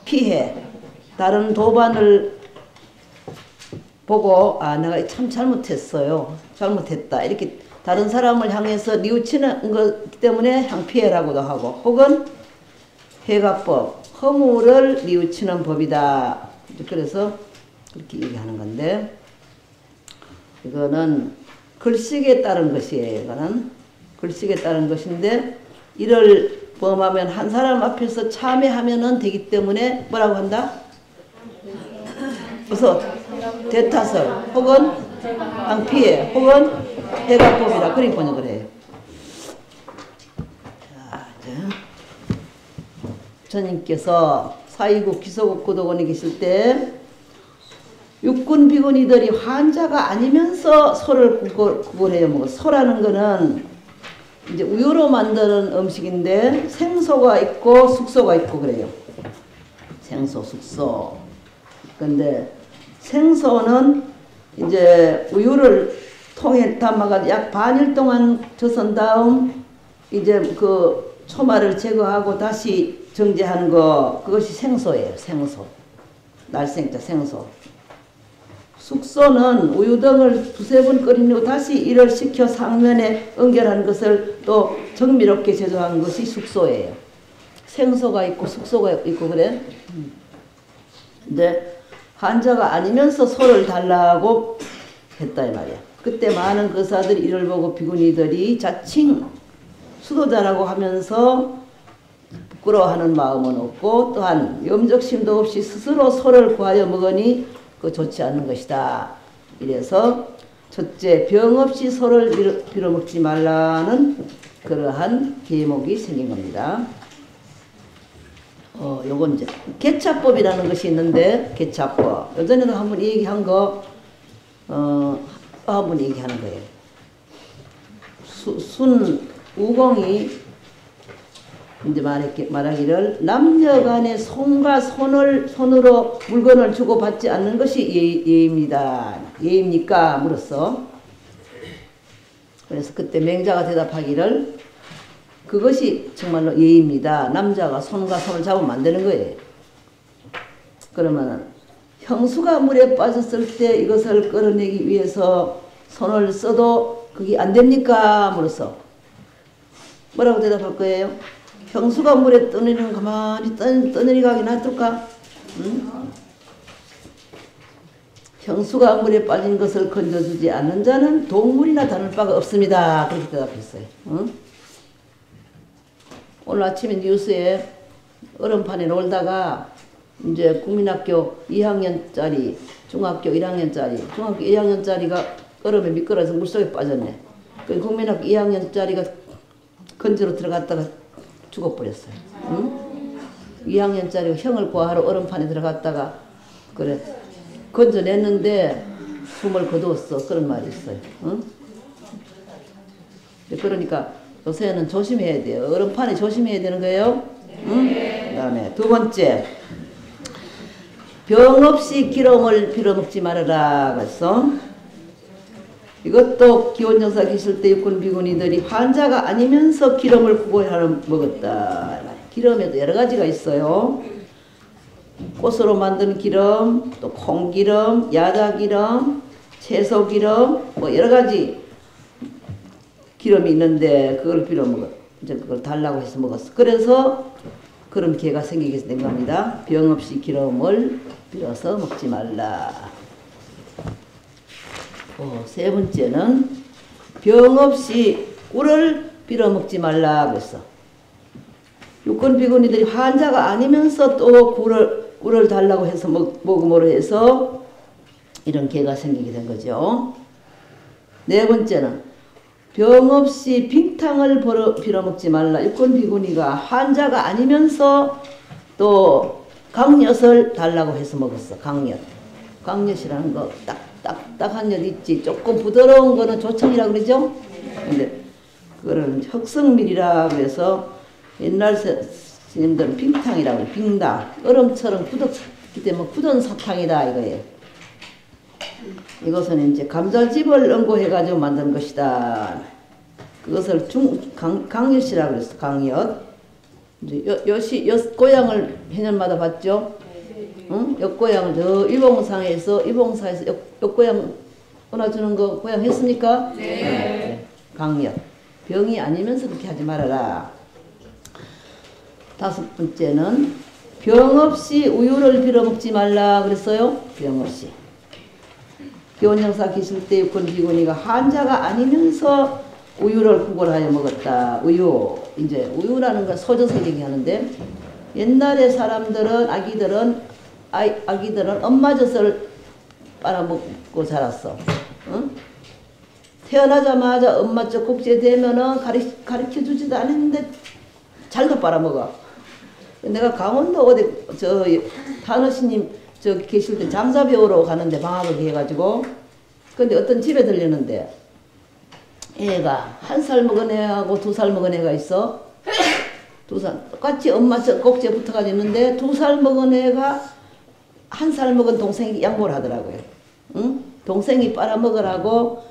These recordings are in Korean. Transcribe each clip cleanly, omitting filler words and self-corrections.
피해 다른 도반을 보고 아 내가 참 잘못했어요. 잘못했다. 이렇게 다른 사람을 향해서 뉘우치는 것 때문에 향피해라고도 하고 혹은 회가법, 허물을 뉘우치는 법이다. 그래서 그렇게 얘기하는 건데 이거는 글식에 따른 것이에요. 이거는 글식에 따른 것인데 이를 범하면 한 사람 앞에서 참회하면은 되기 때문에 뭐라고 한다? 그래서 대타설 혹은 방피해 혹은 해가법이라 그렇게 번역을 해요. 전님께서 사이국 기소국 고도원에 계실 때 육군 비군이들이 환자가 아니면서 소를 구걸해요. 뭐 소라는 거는 이제 우유로 만드는 음식인데 생소가 있고 숙소가 있고 그래요. 생소, 숙소. 근데 생소는 이제 우유를 통에 담아가 약 반일 동안 젖은 다음 이제 그 초마를 제거하고 다시 정제하는 거 그것이 생소예요. 생소. 날생자 생소. 숙소는 우유 등을 두세 번 끓인 후 다시 이를 식혀 상면에 연결하는 것을 또 정밀롭게 제조한 것이 숙소예요. 생소가 있고 숙소가 있고 그래. 근데 환자가 아니면서 소를 달라고 했다 이 말이야. 그때 많은 거사들이 이를 보고 비구니들이 자칭 수도자라고 하면서 부끄러워하는 마음은 없고 또한 염적심도 없이 스스로 소를 구하여 먹으니 그 좋지 않는 것이다. 이래서 첫째 병 없이 소를 빌어먹지 말라는 그러한 계목이 생긴 겁니다. 요건 이제 개차법이라는 것이 있는데 개차법 예전에도 한번 얘기한 거 한번 얘기하는 거예요. 우공이 이제 말하기를 남녀간의 손과 손으로 물건을 주고 받지 않는 것이 예입니다. 예입니까? 물었어. 그래서 그때 맹자가 대답하기를 그것이 정말로 예입니다. 남자가 손과 손을 잡으면 안 되는 거예요. 그러면은 형수가 물에 빠졌을 때 이것을 끌어내기 위해서 손을 써도 그게 안 됩니까? 물었어. 뭐라고 대답할 거예요? 형수가 물에 떠내리는 가만히 떠내리가게 놔둘까? 응? 형수가 물에 빠진 것을 건져주지 않는 자는 동물이나 다를 바가 없습니다. 그렇게 대답했어요. 응? 오늘 아침에 뉴스에 얼음판에 놀다가 이제 국민학교 2학년짜리, 중학교 1학년짜리, 중학교 1학년짜리가 얼음에 미끄러져서 물속에 빠졌네. 그 국민학교 2학년짜리가 건져로 들어갔다가 죽어버렸어요. 응? 2학년짜리가 형을 구하러 얼음판에 들어갔다가 그래 건져냈는데 숨을 거두었어. 그런 말이 있어요. 응? 그러니까 요새는 조심해야 돼요. 얼음판에 조심해야 되는 거예요. 응? 그 다음에 두 번째 병 없이 기름을 빌어먹지 말아라 그랬어. 이것도 기원정사 계실 때 육군 비구니들이 환자가 아니면서 기름을 구걸하러 먹었다. 기름에도 여러 가지가 있어요. 꽃으로 만든 기름, 또 콩기름, 야자기름, 채소기름, 뭐 여러 가지 기름이 있는데 그걸 빌어 먹어. 이제 그걸 달라고 해서 먹었어. 그래서 그런 기회가 생기게 된 겁니다. 병 없이 기름을 빌어서 먹지 말라. 세 번째는 병 없이 꿀을 빌어먹지 말라 그랬어. 육군 비구니들이 환자가 아니면서 또 꿀을 달라고 해서 먹음으로 해서 이런 개가 생기게 된 거죠. 네 번째는 병 없이 빙탕을 빌어먹지 말라. 육군 비구니가 환자가 아니면서 또 강엿을 달라고 해서 먹었어. 강엿. 강엿이라는 거 딱딱한 엿 있지. 조금 부드러운 거는 조청이라고 그러죠. 근데 그거를 흑성밀이라 그래서 옛날 스님들은 빙탕이라고 그래. 빙당. 얼음처럼 굳었기 때문에 굳은 사탕이다 이거예요. 이것은 이제 감자즙을 응고해가지고 만든 것이다. 그것을 강엿이라고 그랬어. 강엿. 이제 엿고향을 해년마다 봤죠? 응? 엿고향을 저 이봉사에서 엿고향 떠나주는 거 고향 했습니까? 네. 강력. 병이 아니면서 그렇게 하지 말아라. 5번째는 병 없이 우유를 빌어먹지 말라 그랬어요. 병 없이. 기원정사 계실 때 육군 비구니가 환자가 아니면서 우유를 구걸하여 먹었다. 우유. 이제 우유라는 걸 소젖을 얘기하는데 옛날에 사람들은 아기들은 엄마 젖을 빨아먹고 자랐어. 응? 태어나자마자 엄마 젖 꼭지에 대면은 가르쳐 주지도 않았는데 잘도 빨아먹어. 내가 강원도 어디 탄어시님 계실 때 장사 배우러 가는데 방학을 해가지고 근데 어떤 집에 들렸는데 애가 1살 먹은 애하고 2살 먹은 애가 있어. 2살 똑같이 엄마 꼭지에 붙어가지고 있는데 2살 먹은 애가 1살 먹은 동생이 양보를 하더라고요. 응? 동생이 빨아먹으라고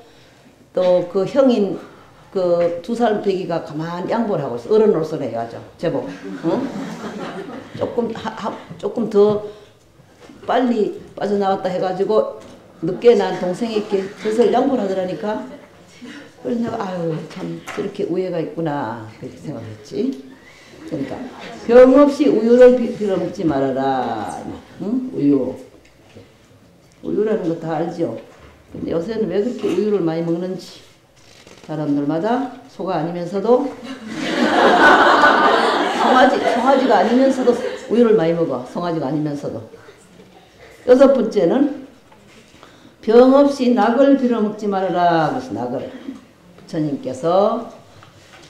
또 그 형인 그 2살 배기가 가만 양보를 하고 있어. 어른으로서 해야죠. 제법. 응? 조금 더 빨리 빠져나왔다 해가지고 늦게 난 동생이 이렇게 젖을 양보를 하더라니까. 그래서 내가 아유 참 저렇게 우애가 있구나 그렇게 생각했지. 그러니까 병 없이 우유를 빌어먹지 말아라. 응? 우유라는 거 다 알죠. 근데 요새는 왜 그렇게 우유를 많이 먹는지 사람들마다 소가 아니면서도 송아지가 아니면서도 우유를 많이 먹어. 송아지가 아니면서도. 6번째는 병 없이 낙을 빌어먹지 말아라. 그래서 낙을 부처님께서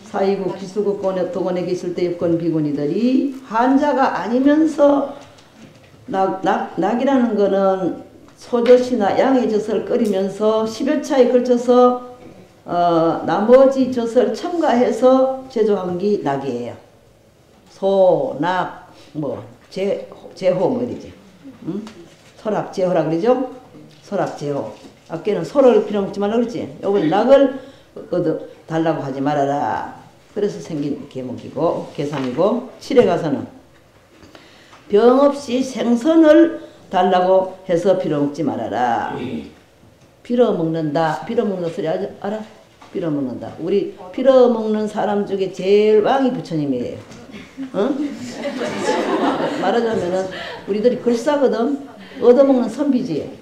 사이국 기수국 도건에 계실 때 육군 비구니들이 환자가 아니면서 낙이라는 거는 소젖이나 양의 젖을 끓이면서 10여 차에 걸쳐서 나머지 젖을 첨가해서 제조한 게 낙이에요. 소, 낙, 제호 뭐 이러지. 응? 소락, 제호라 그러죠? 소락, 제호. 아까는 소를 빌어먹지 말라 그랬지? 요번에 낙을 달라고 하지 말아라. 그래서 생긴 계목이고 계상이고 7에 가서는 병 없이 생선을 달라고 해서 빌어먹지 말아라. 빌어먹는다. 빌어먹는 소리 알아? 빌어먹는다. 우리 빌어먹는 사람 중에 제일 왕이 부처님이에요. 응? 말하자면은 우리들이 글싸거든. 얻어먹는 선비지.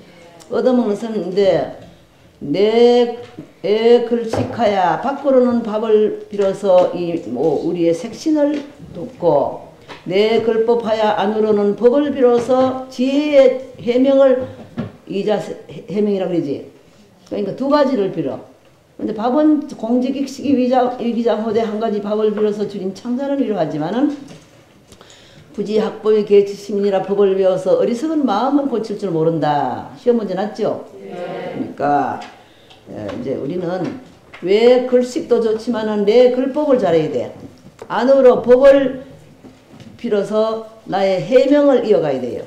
얻어먹는 선인데 내 글식하야 밖으로는 밥을 빌어서 우리의 색신을 돕고 내 글법하야 안으로는 법을 빌어서 지혜의 해명을 이자 해명이라고 그러지. 그러니까 2가지를 빌어. 근데 밥은 공직익식이 위기장호대 한 가지 밥을 빌어서 주님 창자를 위로하지만은 부지학법의 계치심이라 법을 배워서 어리석은 마음은 고칠 줄 모른다. 시험 문제 났죠? 네. 그러니까 이제 우리는 왜 글식도 좋지만은 내 글법을 잘해야 돼. 안으로 법을 빌어서 나의 해명을 이어가야 돼요.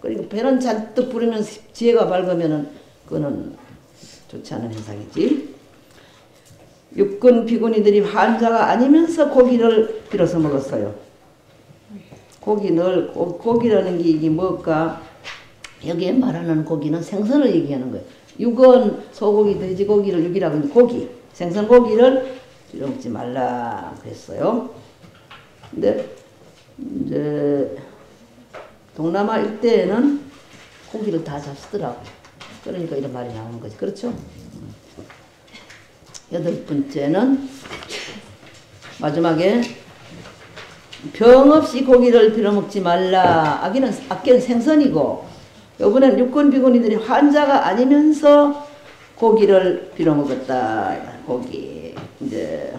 그리고 배는 잔뜩 부리면서 지혜가 밝으면은 그거는 좋지 않은 현상이지. 육군 비구니들이 환자가 아니면서 고기를 빌어서 먹었어요. 고기라는 게 이게 뭘까? 여기에 말하는 고기는 생선을 얘기하는 거예요. 육은 소고기, 돼지고기를 육이라고 하는데 고기, 생선고기를 빌어먹지 말라 그랬어요. 근데 이제 동남아 일대에는 고기를 다 잡수더라고. 그러니까 이런 말이 나오는 거지. 그렇죠? 8번째는 마지막에 병 없이 고기를 빌어먹지 말라. 아끼는 생선이고 이번엔 육군 비구니들이 환자가 아니면서 고기를 빌어먹었다. 고기. 이제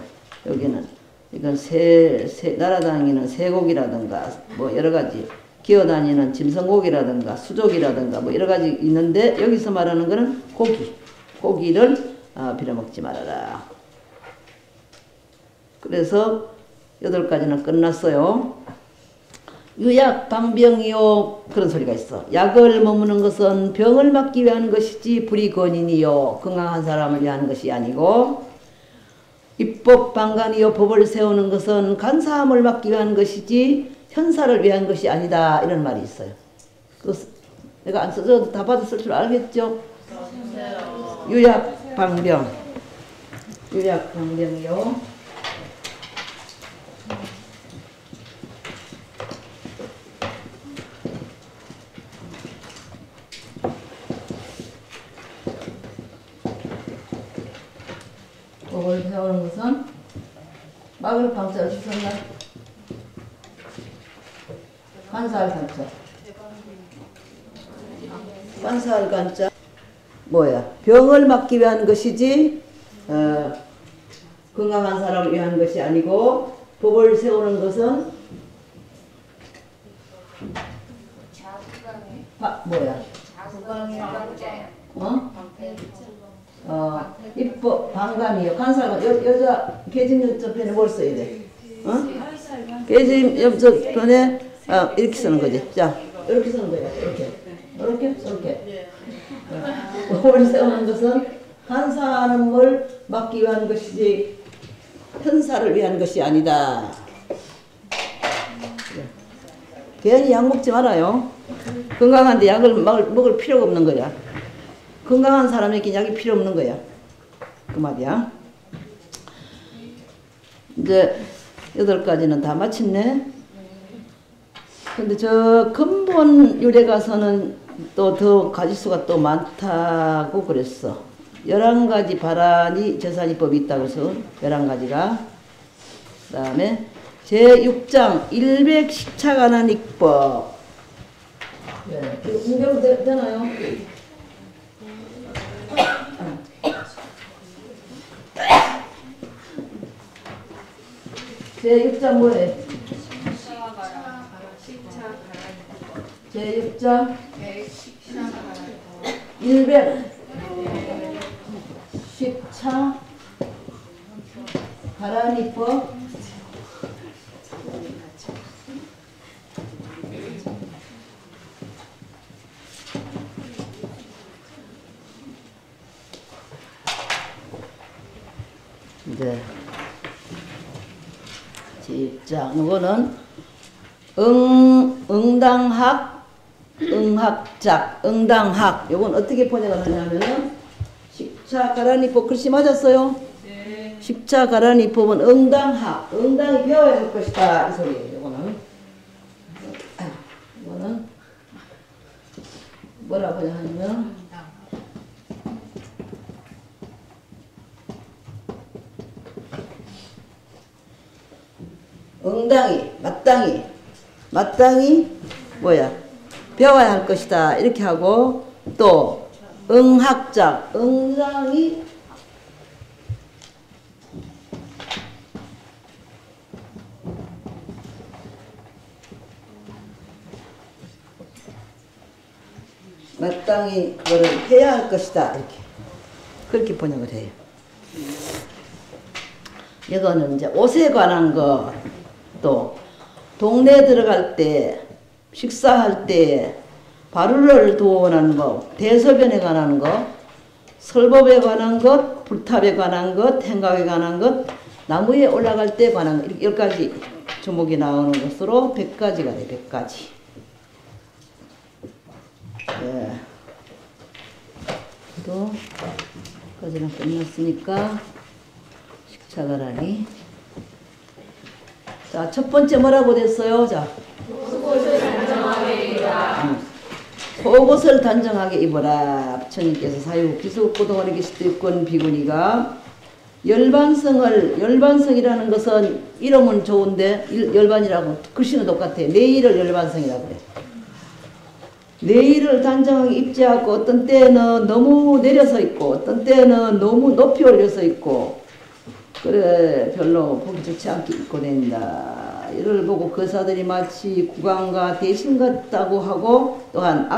여기는 이건 날아다니는 새고기라든가 뭐 여러 가지 기어다니는 짐승고기라든가 수족이라든가 뭐 여러 가지 있는데 여기서 말하는 거는 고기를 빌어먹지 말아라. 그래서 8가지는 끝났어요. 유약 방병이요 그런 소리가 있어. 약을 머무는 것은 병을 막기 위한 것이지 불이 권인이요 건강한 사람을 위한 것이 아니고 입법 방관이요 법을 세우는 것은 간사함을 막기 위한 것이지 현사를 위한 것이 아니다 이런 말이 있어요. 내가 안 써도 다 받았을 줄 알겠죠? 유약방병. 유약방병이요. 법을 세우는 것은 막을 방자를 주셨나? 간사할 간자. 간사할 간자 뭐야? 병을 막기 위한 것이지 건강한 사람을 위한 것이 아니고 법을 세우는 것은 뭐야? 입법 방관이요. 간사가 여자 계집 옆에는 뭘 써야 돼? 계집 옆편에 이렇게 쓰는 거지. 자, 이렇게 쓰는 거야. 이렇게. 법을 세우는 것은 간사하는 걸 막기 위한 것이지 현사를 위한 것이 아니다. 괜히 약 먹지 말아요. 건강한데 약을 먹을 필요가 없는 거야. 건강한 사람에게 약이 필요 없는 거야. 그 말이야. 이제 8가지는 다 마쳤네. 근데 저 근본 유래 가서는 또 더 가지수가 또 많다고 그랬어. 11가지 발안이 제사니법이 있다고 해서 11가지가. 그 다음에 제6장 110차관한익법. 네, 이거 되나요? 제6장 뭐해? 제6장 110차 가란이법. 이제 자, 이거는 응당학, 응학작, 응당학. 요건 어떻게 번역을 하냐면은 십차 가란이법 글씨 맞았어요? 네. 십차 가란이법은 응당학, 응당이 배워야 할 것이다 이 소리예요. 이거는 뭐라고 하냐면 응당이, 마땅히 뭐야? 배워야 할 것이다. 이렇게 하고 또 응학작, 응당이 마땅히 그거를 해야 할 것이다. 이렇게 그렇게 번역을 해요. 이거는 이제 옷에 관한 거, 또 동네 들어갈 때, 식사할 때, 바루를 도원하는 거, 대소변에 관한 거, 설법에 관한 것, 불탑에 관한 것, 행각에 관한 것, 나무에 올라갈 때 관한 것, 이렇게 10가지 조목이 나오는 것으로 100가지가 돼, 100가지. 네. 또, 까지는 끝났으니까, 식차가라니. 자, 첫 번째 뭐라고 됐어요? 자, 속옷을 단정하게 입어라. 속옷을 단정하게 입어라. 부처님께서 사유 기수고동원에 계실 때 육권 비구니가 열반성이라는 것은 이름은 좋은데 열반이라고 글씨는 똑같아. 내일을 열반성이라고 그래. 내일을 단정하게 입지 않고 어떤 때는 너무 내려서 있고 어떤 때는 너무 높이 올려서 있고 그래 별로 보기 좋지 않게 입고 다닌다. 이를 보고 거사들이 마치 국왕과 대신 같다고 하고 또한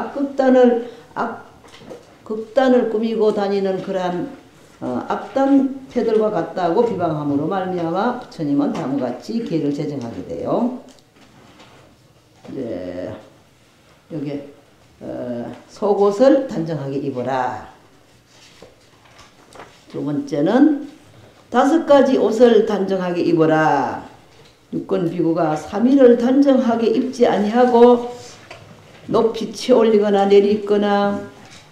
극단을 꾸미고 다니는 그러한 악단 패들과 같다고 비방함으로 말미암아 부처님은 다음같이 계를 제정하게 돼요. 이제 여기 속옷을 단정하게 입어라. 두 번째는 5가지 옷을 단정하게 입어라. 육건 비구가 3일을 단정하게 입지 아니하고 높이 치어 올리거나 내리있거나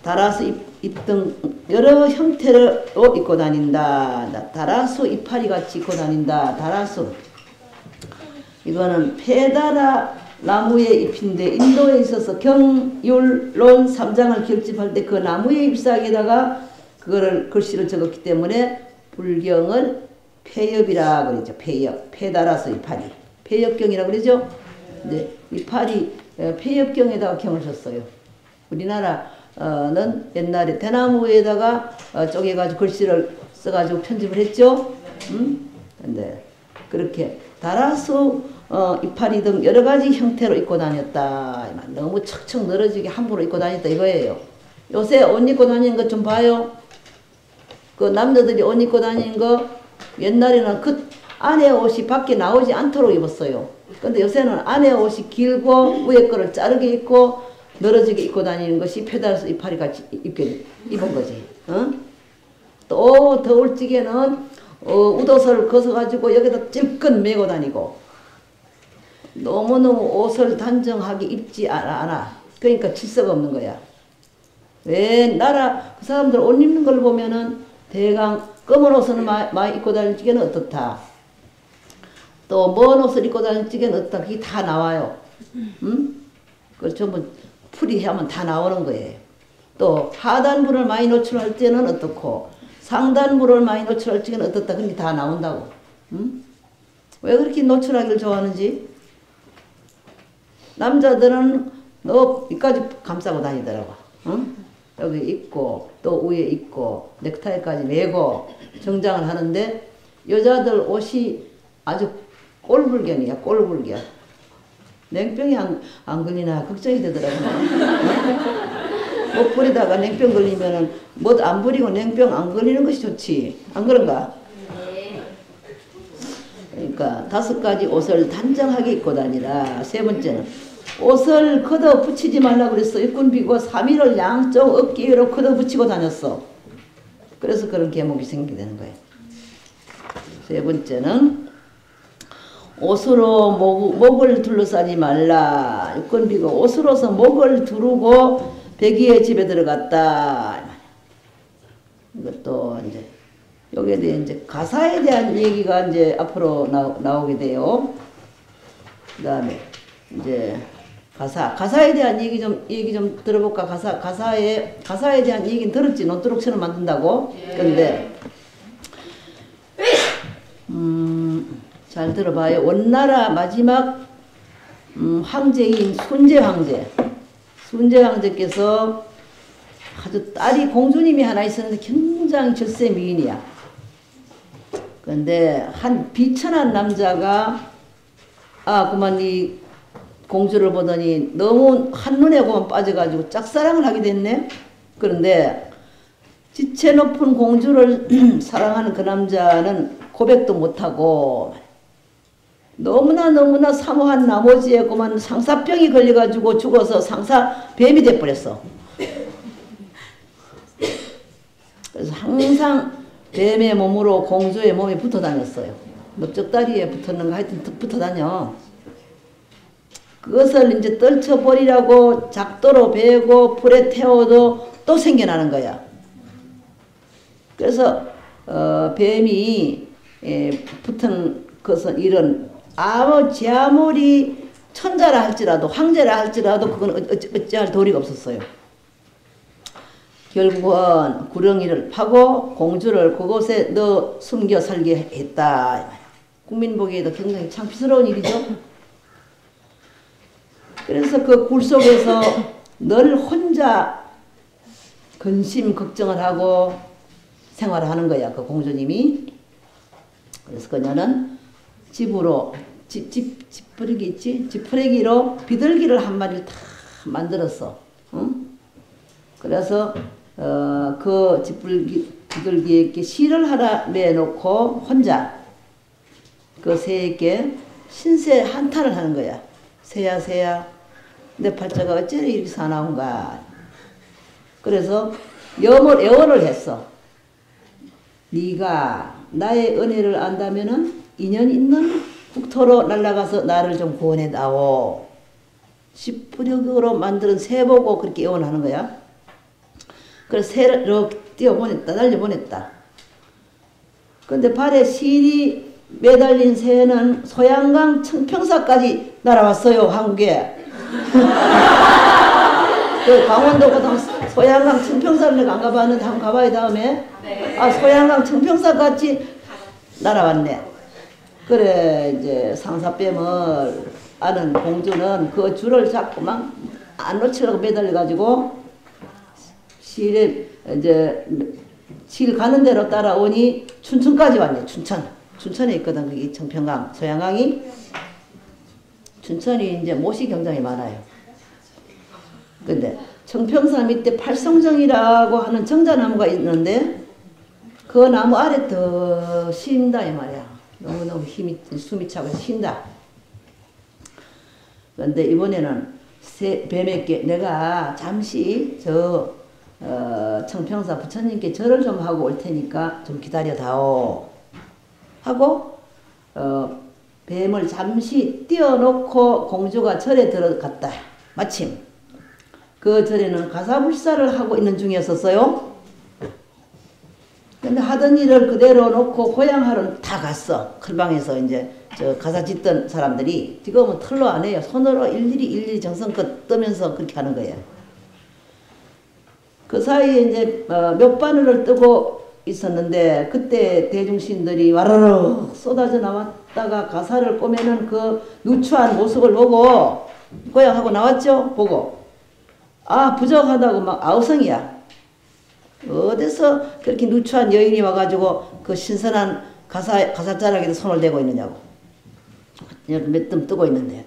달아서 입등 여러 형태로 입고 다닌다. 달아서 이파리 같이 입고 다닌다. 달아서 이거는 페다라 나무의 잎인데 인도에 있어서 경율론 3장을 결집할 때 그 나무의 잎사귀에다가 그거를 글씨를 적었기 때문에 불경을 폐엽이라 그러죠. 폐엽. 페달아서 이파리. 폐엽경이라고 그러죠. 네, 이파리 폐엽경에다가 경을 썼어요. 우리나라는 옛날에 대나무에다가 쪼개가지고 글씨를 써가지고 편집을 했죠. 근데 그렇게 달아서 이파리 등 여러 가지 형태로 입고 다녔다. 너무 척척 늘어지게 함부로 입고 다녔다 이거예요. 요새 옷 입고 다니는 것 좀 봐요. 그 남자들이 옷 입고 다니는 거 옛날에는 그 안에 옷이 밖에 나오지 않도록 입었어요. 근데 요새는 안에 옷이 길고 위에 거를 자르게 입고 늘어지게 입고 다니는 것이 페달스 이파리 같이 입은 거지. 또 더울 적에는 웃옷을 벗어가지고 여기다 찔끈 메고 다니고 너무너무 옷을 단정하게 입지 않아. 그러니까 질서가 없는 거야. 왜 나라 그 사람들 옷 입는 걸 보면은 대강 검은 옷을 많이 입고 다닐 적에는 어떻다. 또 먼 옷을 입고 다닐 적에는 어떻다. 그게 다 나와요. 그걸 전부 풀이하면 다 나오는 거예요. 또 하단부를 많이 노출할 때는 어떻고 상단부를 많이 노출할 적에는 어떻다. 그런 게 다 나온다고. 왜 그렇게 노출하기를 좋아하는지. 남자들은 여기까지 감싸고 다니더라고. 여기 입고 또 위에 입고 넥타이까지 메고 정장을 하는데 여자들 옷이 아주 꼴불견이야. 꼴불견. 냉병이 안 걸리나 걱정이 되더라고요. 못 부리다가 냉병 걸리면은 못 안 부리고 냉병 안 걸리는 것이 좋지. 안 그런가? 그러니까 5가지 옷을 단정하게 입고 다니라. 3번째는 옷을 걷어 붙이지 말라 그랬어. 육군비구가 3일을 양쪽 어깨 위로 걷어 붙이고 다녔어. 그래서 그런 계목이 생기게 되는 거예요. 3번째는 옷으로 목을 둘러싸지 말라. 육군비구 옷으로서 목을 두르고 배기의 집에 들어갔다. 이것도 이제 여기에 대해 이제 가사에 대한 얘기가 이제 앞으로 나오게 돼요. 그 다음에 이제 가사에 대한 얘기 좀 들어볼까? 가사에 대한 얘기는 들었지. 노트록처럼 만든다고. 근데 잘 들어봐요. 원나라 마지막 황제인 순제 황제께서 아주 딸이 공주님이 하나 있었는데 굉장히 절세 미인이야. 그런데 한 비천한 남자가 그만 이 공주를 보더니 너무 한눈에 그만 빠져가지고 짝사랑을 하게 됐네. 그런데 지체 높은 공주를 사랑하는 그 남자는 고백도 못하고 너무나 사모한 나머지에 그만 상사병이 걸려가지고 죽어서 상사뱀이 돼버렸어. 그래서 항상 뱀의 몸으로 공주의 몸에 붙어 다녔어요. 넓적다리에 붙었는가 하여튼 붙어 다녀. 그것을 이제 떨쳐버리라고 작도로 베고 불에 태워도 또 생겨나는 거야. 그래서 뱀이 붙은 것은 이런 아무리 천자라 할지라도 황제라 할지라도 그건 어찌할 도리가 없었어요. 결국은 구렁이를 파고 공주를 그곳에 넣어 숨겨 살게 했다. 국민 보기에도 굉장히 창피스러운 일이죠. 그래서 그 굴 속에서 늘 혼자 근심 걱정을 하고 생활을 하는 거야. 그 공주님이. 그래서 그녀는 집으로 집풀이기 있지? 집풀이기로 비둘기를 한 마리를 다 만들었어. 응? 그래서 그 비둘기에게 실을 하나 내놓고 혼자 그 새에게 신세 한탄을 하는 거야. 새야 내 팔자가 어찌 이렇게 사나운가. 그래서 애원을 했어. 네가 나의 은혜를 안다면은 인연 있는 국토로 날아가서 나를 좀 구원해 다오. 10부력으로 만드는 새 보고 그렇게 애원하는 거야. 그래서 새를 이렇게 띄워보냈다, 날려보냈다. 근데 발에 실이 매달린 새는 소양강 청평사까지 날아왔어요, 한국에. 그 강원도 고등 소양강 청평사를 내가 안 가봤는데 한번 가봐야 다음에. 네. 아, 소양강 청평사까지 날아왔네. 그래, 이제 상사뱀을 아는 공주는 그 줄을 잡고 막 안 놓치려고 매달려가지고 실에 이제 실 가는 대로 따라오니 춘천까지 왔네. 춘천에 있거든. 그게 청평강, 소양강이. 춘천이 이제 모시 경장이 많아요. 근데 청평산 밑에 팔성정이라고 하는 정자나무가 있는데 그 나무 아래 더 쉰다 이 말이야. 너무너무 숨이 차고 쉰다. 그런데 이번에는 뱀에게 내가 잠시 청평사 부처님께 절을 좀 하고 올 테니까 좀 기다려다오 하고 뱀을 잠시 띄워놓고 공주가 절에 들어갔다. 마침 그 절에는 가사불사를 하고 있는 중이었었어요. 근데 하던 일을 그대로 놓고 고향하러 다 갔어. 클방에서 이제 저 가사 짓던 사람들이 지금은 털로 안 해요. 손으로 일일이 정성껏 뜨면서 그렇게 하는 거예요. 그 사이에 이제 몇 바늘을 뜨고 있었는데 그때 대중신들이 와르르 쏟아져 나왔다가 가사를 꼬매는 그 누추한 모습을 보고 고향하고 나왔죠. 보고 아 부적하다고 막 아우성이야. 어디서 그렇게 누추한 여인이 와가지고 그 신선한 가사자락에도 손을 대고 있느냐고. 몇 뜸 뜨고 있는데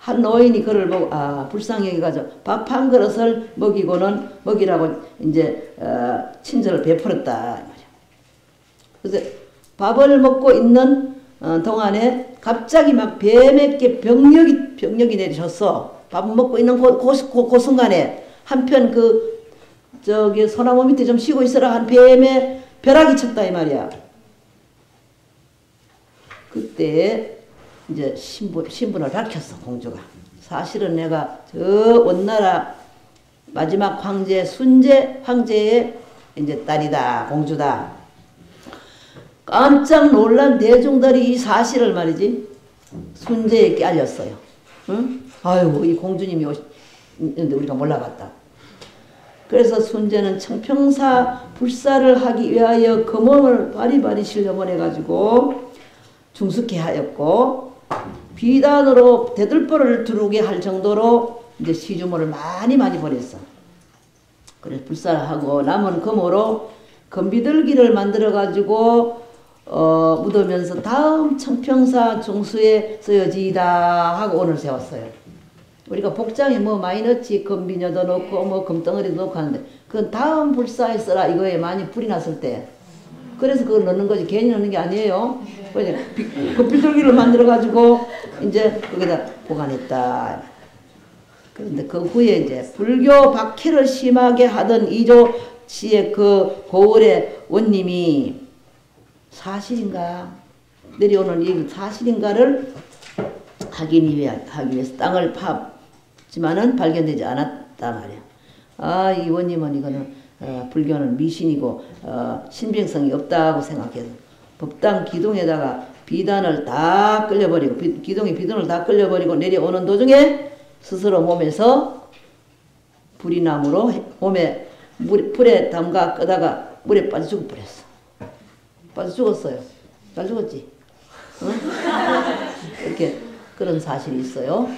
한 노인이 그를 보고 아 불쌍히 여기가지고 밥 한 그릇을 먹이라고 이제 친절을 베풀었다. 그래서 밥을 먹고 있는 동안에 갑자기 막 뱀에게 병력이 내리셨어. 밥을 먹고 있는 그 순간에 한편 저기 소나무 밑에 좀 쉬고 있으라 한 뱀의 벼락이 쳤다 이 말이야. 그때 이제 신분을 밝혔어 공주가. 사실은 내가 저 원나라 마지막 황제 순제 황제의 이제 딸이다 공주다. 깜짝 놀란 대중들이 이 사실을 말이지 순제에게 알렸어요. 응? 아이고 이 공주님이 오셨는데 우리가 몰라봤다. 그래서 순제는 청평사 불사를 하기 위하여 금원을 바리바리 실려보내가지고 중숙해 하였고 비단으로 대들보를 두르게 할 정도로 이제 시주물을 많이 보냈어. 그래서 불사를 하고 남은 금으로 금비들기를 만들어가지고 묻으면서 다음 청평사 중수에 쓰여지이다 하고 오늘 세웠어요. 우리가 복장에 뭐 많이 넣지 금비녀도 넣고 뭐 금덩어리도 넣고 하는데 그건 다음 불사에 써라 이거에 많이 불이 났을 때 그래서 그걸 넣는 거지 괜히 넣는 게 아니에요. 그래서 그 비둘기를 만들어 가지고 이제 거기다 보관했다. 그런데 그 후에 이제 불교 박해를 심하게 하던 이조 씨의 그 고을의 원님이 사실인가 내려오는 이 사실인가를 하기 위해서 땅을 파지만은 발견되지 않았단 말이야. 아, 이 원님은 이거는 불교는 미신이고 신빙성이 없다고 생각해서 법당 기둥에다가 비단을 다 끌려버리고 기둥에 비단을 다 끌려버리고 내려오는 도중에 스스로 몸에서 불이나무로 몸에 불에 담가 끄다가 물에 빠져 죽어버렸어. 빠져 죽었어요. 잘 죽었지? 응? 이렇게 그런 사실이 있어요.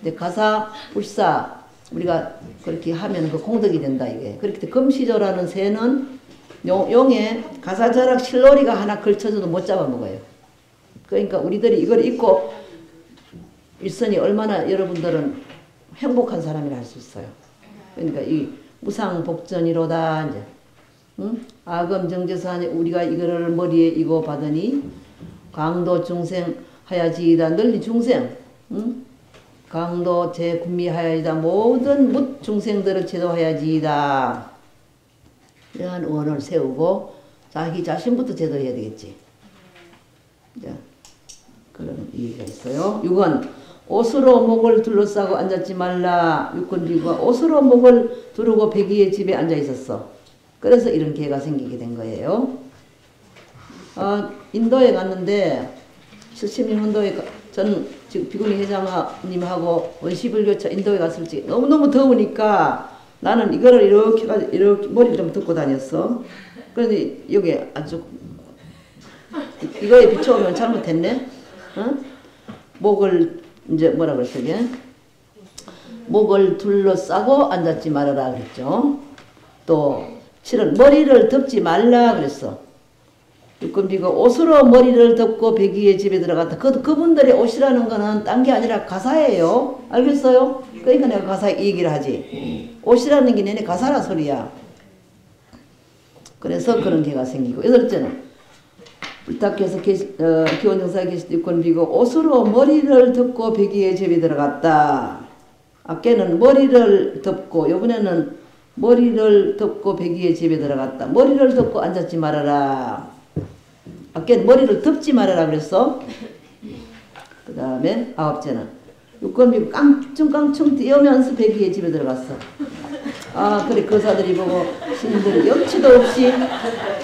근데 가사, 불사 우리가 그렇게 하면 그 공덕이 된다 이게. 그렇게 금시조라는 새는 용에 가사자락 실놀이가 하나 걸쳐져도 못 잡아먹어요. 그러니까 우리들이 이걸 입고 있으니 얼마나 여러분들은 행복한 사람이라 할 수 있어요. 그러니까 이 무상복전이로다 이제 응? 아금정제사니 우리가 이거를 머리에 이고 받으니 강도 중생 하야지이다 널리 중생 응? 강도 제군미하야지다 모든 묻 중생들을 제도하야지이다 이러한 원을 세우고 자기 자신부터 제대로 해야 되겠지. 자, 그런 얘기가 있어요. 6은 옷으로 목을 둘러싸고 앉았지 말라. 육군 비구가 옷으로 목을 두르고 배기의 집에 앉아 있었어. 그래서 이런 기회가 생기게 된 거예요. 인도에 갔는데 76년도에 저는 지금 비구니 회장님하고 원시불교차 인도에 갔을 때 너무너무 더우니까 나는 이거를 이렇게 머리를 좀 덮고 다녔어. 그런데 여기 아주 이거에 비춰오면 잘못했네. 목을 이제 뭐라 그랬어요? 목을 둘러싸고 앉았지 말아라 그랬죠. 또 실은 머리를 덮지 말라 그랬어. 육군비가 옷으로 머리를 덮고 배기의 집에 들어갔다. 그분들의 옷이라는 거는 딴 게 아니라 가사예요. 알겠어요? 그러니까 내가 가사 얘기를 하지. 옷이라는 게 내내 가사라 소리야. 그래서 그런 개가 생기고. 여덟째는 불탁해서 기원정사에 계실 육군비가 옷으로 머리를 덮고 배기의 집에 들어갔다. 아까는 머리를 덮고 이번에는 머리를 덮고 배기의 집에 들어갔다. 머리를 덮고 앉았지 말아라. 아까 머리를 덮지 말아라 그랬어. 그 다음에 9째는 육군비 깡충깡충 뛰어면서 배기의 집에 들어갔어. 그래 거사들이 보고 신들이 염치도 없이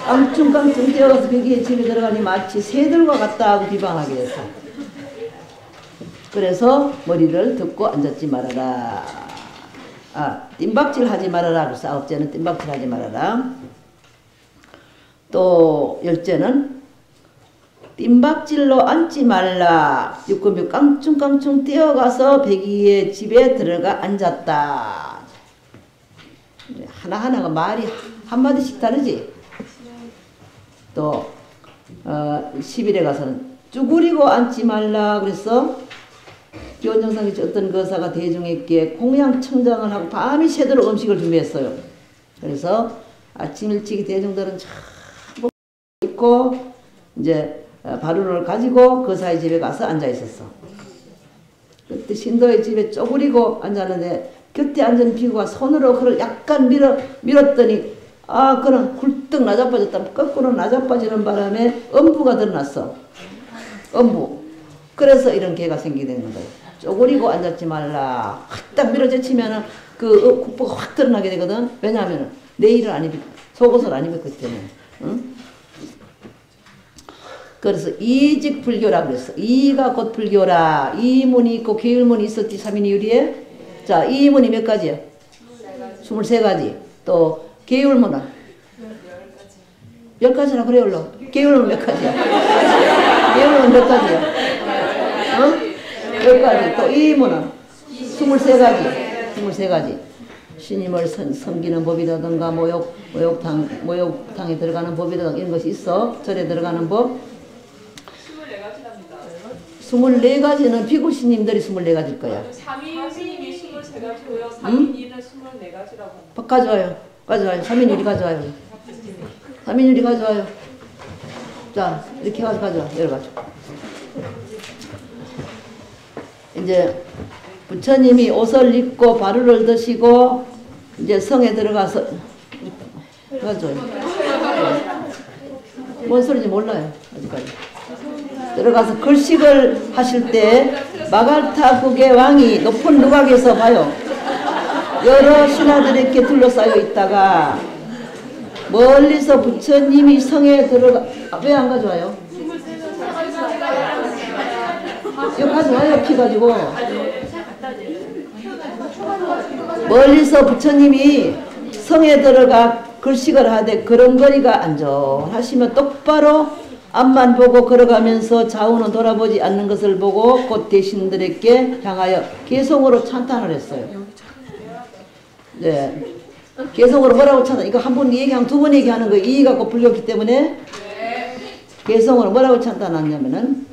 깡충깡충 뛰어가서 배기의 집에 들어가니 마치 새들과 같다 하고 비방하게 됐어. 그래서 머리를 덮고 앉았지 말아라. 뜀박질 하지 말아라. 그래서 9째는 뜀박질 하지 말아라. 또 10째는 뜀박질로 앉지 말라. 육군비 깡충깡충 뛰어가서 배기의 집에 들어가 앉았다. 하나하나가 말이 한마디씩 다르지. 또 10일에 가서는 쭈그리고 앉지 말라 그랬어. 기원정상에 어떤 거사가 대중에게 공양청장을 하고 밤이 새도록 음식을 준비했어요. 그래서 아침 일찍 대중들은 참 입고 이제 바루를 가지고 거사의 집에 가서 앉아 있었어. 그때 신도의 집에 쪼그리고 앉았는데 곁에 앉은 비구가 손으로 그를 약간 밀었더니 그는 굴떡 낮아빠졌다. 거꾸로 낮아빠지는 바람에 엄부가 드러났어. 엄부. 그래서 이런 개가 생기게 되는 거예요. 쪼그리고 앉았지 말라. 확 밀어제치면은 그 국보가 확 드러나게 되거든. 왜냐하면 내일은 안 입고 속옷을 안 입었기 때문에. 응? 그래서 이직 불교라 그랬어. 이가 곧 불교라. 이문이 있고 계율문이 있었지. 삼인이유리에. 자, 이문이 몇 가지야? 23가지. 또 계율문은? 10가지나 그래 올라. 계율문 몇 가지야? 계율문 몇 가지야? 어? 10가지. 또 이문은? 23가지. 23가지. 신임을 섬기는 법이라든가 모욕탕에 들어가는 법이라든가 이런 것이 있어. 절에 들어가는 법. 24가지는 비구 스님들이 24가지일 거야. 삼인 스님이 23가지고요. 삼인이는 24가지라고. 가져와요. 가져와요. 삼인유리 가져와요. 삼인유리 가져와요. 자, 이렇게 가져와. 열어가지고. 이제 부처님이 옷을 입고 바루를 드시고 이제 성에 들어가서 가져와요. 뭔 소리인지 몰라요. 아직까지. 들어가서 글식을 하실 때 마갈타국의 왕이 높은 누각에서 봐요. 여러 신하들에게 둘러싸여 있다가 멀리서 부처님이 성에 들어가. 왜 안 가져와요? 이거 가져와요. 피 가지고. 멀리서 부처님이 성에 들어가 글식을 하되 걸음걸이가 안전하시면 똑바로 앞만 보고 걸어가면서 좌우는 돌아보지 않는 것을 보고 곧 대신들에게 향하여 개성으로 찬탄을 했어요. 네. 개성으로 뭐라고 찬탄? 이거 한 번 얘기하면 두 번 얘기하는 거 이의가 곧 불렸기 때문에 개성으로 뭐라고 찬탄하냐면은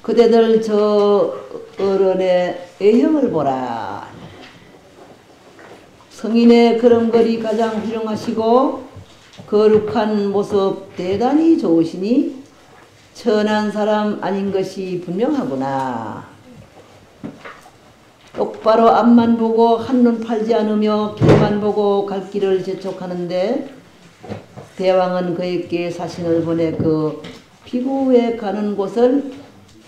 그대들 저 어른의 애형을 보라. 성인의 걸음걸이 가장 훌륭하시고 거룩한 모습 대단히 좋으시니 천한 사람 아닌 것이 분명하구나. 똑바로 앞만 보고 한눈 팔지 않으며 길만 보고 갈 길을 재촉하는데 대왕은 그에게 사신을 보내 그 비구에 가는 곳을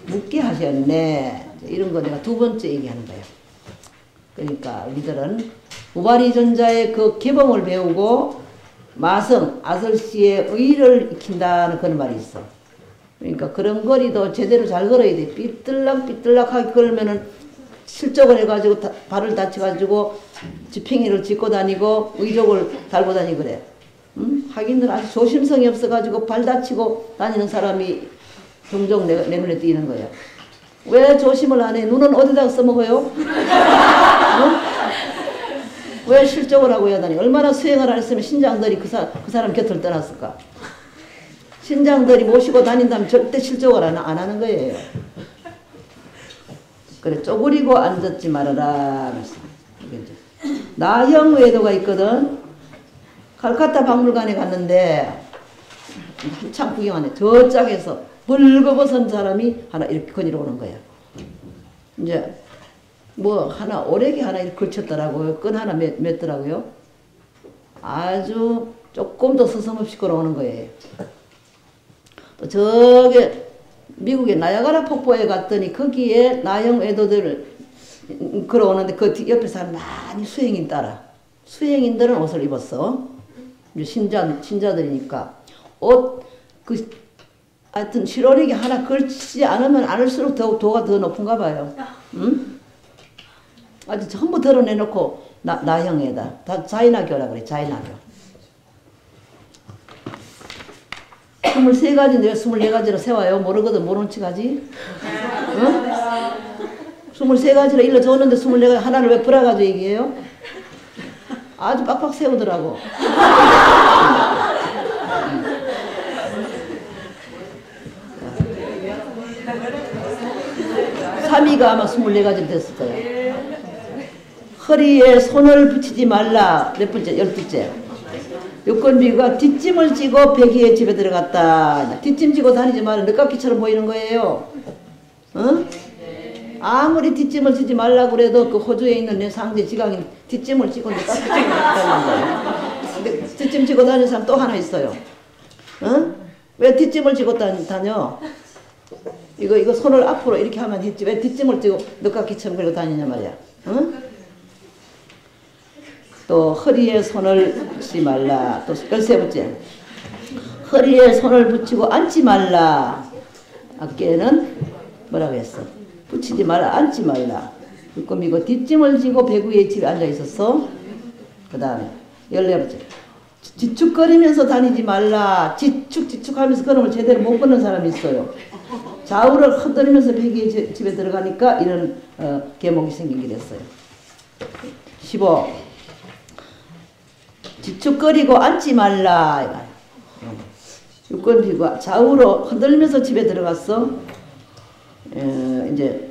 묻게 하셨네. 이런 거 내가 두 번째 얘기하는 거예요. 그러니까 우리들은 우바리전자의 그 개봉을 배우고 마성, 아설씨의 의를 익힌다는 그런 말이 있어. 그러니까 그런 거리도 제대로 잘 걸어야 돼. 삐뚤락삐뚤락하게 걸으면은 실적을 해가지고 발을 다쳐가지고 지팽이를 짚고 다니고 의족을 달고 다니고 그래. 하긴들 아주 조심성이 없어가지고 발 다치고 다니는 사람이 종종 내 눈에 띄는 거야. 왜 조심을 안 해? 눈은 어디다가 써먹어요? 어? 왜 실적을 하고 해야 다니? 얼마나 수행을 안 했으면 신장들이 그 사람 곁을 떠났을까? 신장들이 모시고 다닌다면 절대 실적을 안 하는 거예요. 그래, 쪼그리고 앉았지 말아라. 나형 외도가 있거든. 칼카타 박물관에 갔는데 한참 구경하네. 저 짝에서 벌거벗은 사람이 하나 이렇게 거니러 오는 거야. 이제 뭐 하나 오래기 하나 이렇게 걸쳤더라고요. 끈 하나 맸더라고요. 아주 조금 더 서슴없이 걸어오는 거예요. 또 저게 미국의 나야가라 폭포에 갔더니 거기에 나형 외도들 걸어오는데 그 옆에 사람 많이 수행인 따라. 수행인들은 옷을 입었어. 이제 신자들이니까 옷 하여튼 실오리기 하나 걸치지 않으면 않을수록 도가 더 높은가 봐요. 응? 아주 전부 드러내놓고 나형에다 다 자인하교라 그래. 자인하교. 23가지인데 왜 24가지로 세워요? 모르거든. 모르는 척 하지? 응? 23가지를 일러 줬는데 24가지 하나를 왜 풀어가지고 얘기해요? 아주 빡빡 세우더라고. 삼위가 아마 24가지 됐을 거예요. 허리에 손을 붙이지 말라. 몇 번째? 12째. 육건비가 뒷짐을 지고 배기에 집에 들어갔다. 뒷짐 지고 다니지 말라. 늦깎이처럼 보이는 거예요. 어? 아무리 뒷짐을 지지 말라고 그래도 그 호주에 있는 내 상제 지강이 뒷짐을 지고 늦깎이처럼 다니는 거예요. 근데 뒷짐 지고 다니는 사람 또 하나 있어요. 어? 왜 뒷짐을 지고 다녀? 이거 손을 앞으로 이렇게 하면 했지. 왜 뒷짐을 지고 늦깎이처럼 걸고 다니냐 말이야. 어? 또 허리에 손을 붙이지 말라. 또 13번째. 허리에 손을 붙이고 앉지 말라. 아께는 뭐라고 했어? 붙이지 말라. 앉지 말라. 그럼 이거 뒷짐을 지고 배구 위에 집에 앉아 있었어. 그 다음에 14번째. 지축거리면서 다니지 말라. 지축하면서 걸음을 제대로 못 걷는 사람이 있어요. 좌우를 흔들면서 배기에 집에 들어가니까 이런 계목이 생기게 됐어요. 15. 지축거리고 앉지 말라. 육건비가 좌우로 흔들면서 집에 들어갔어. 이제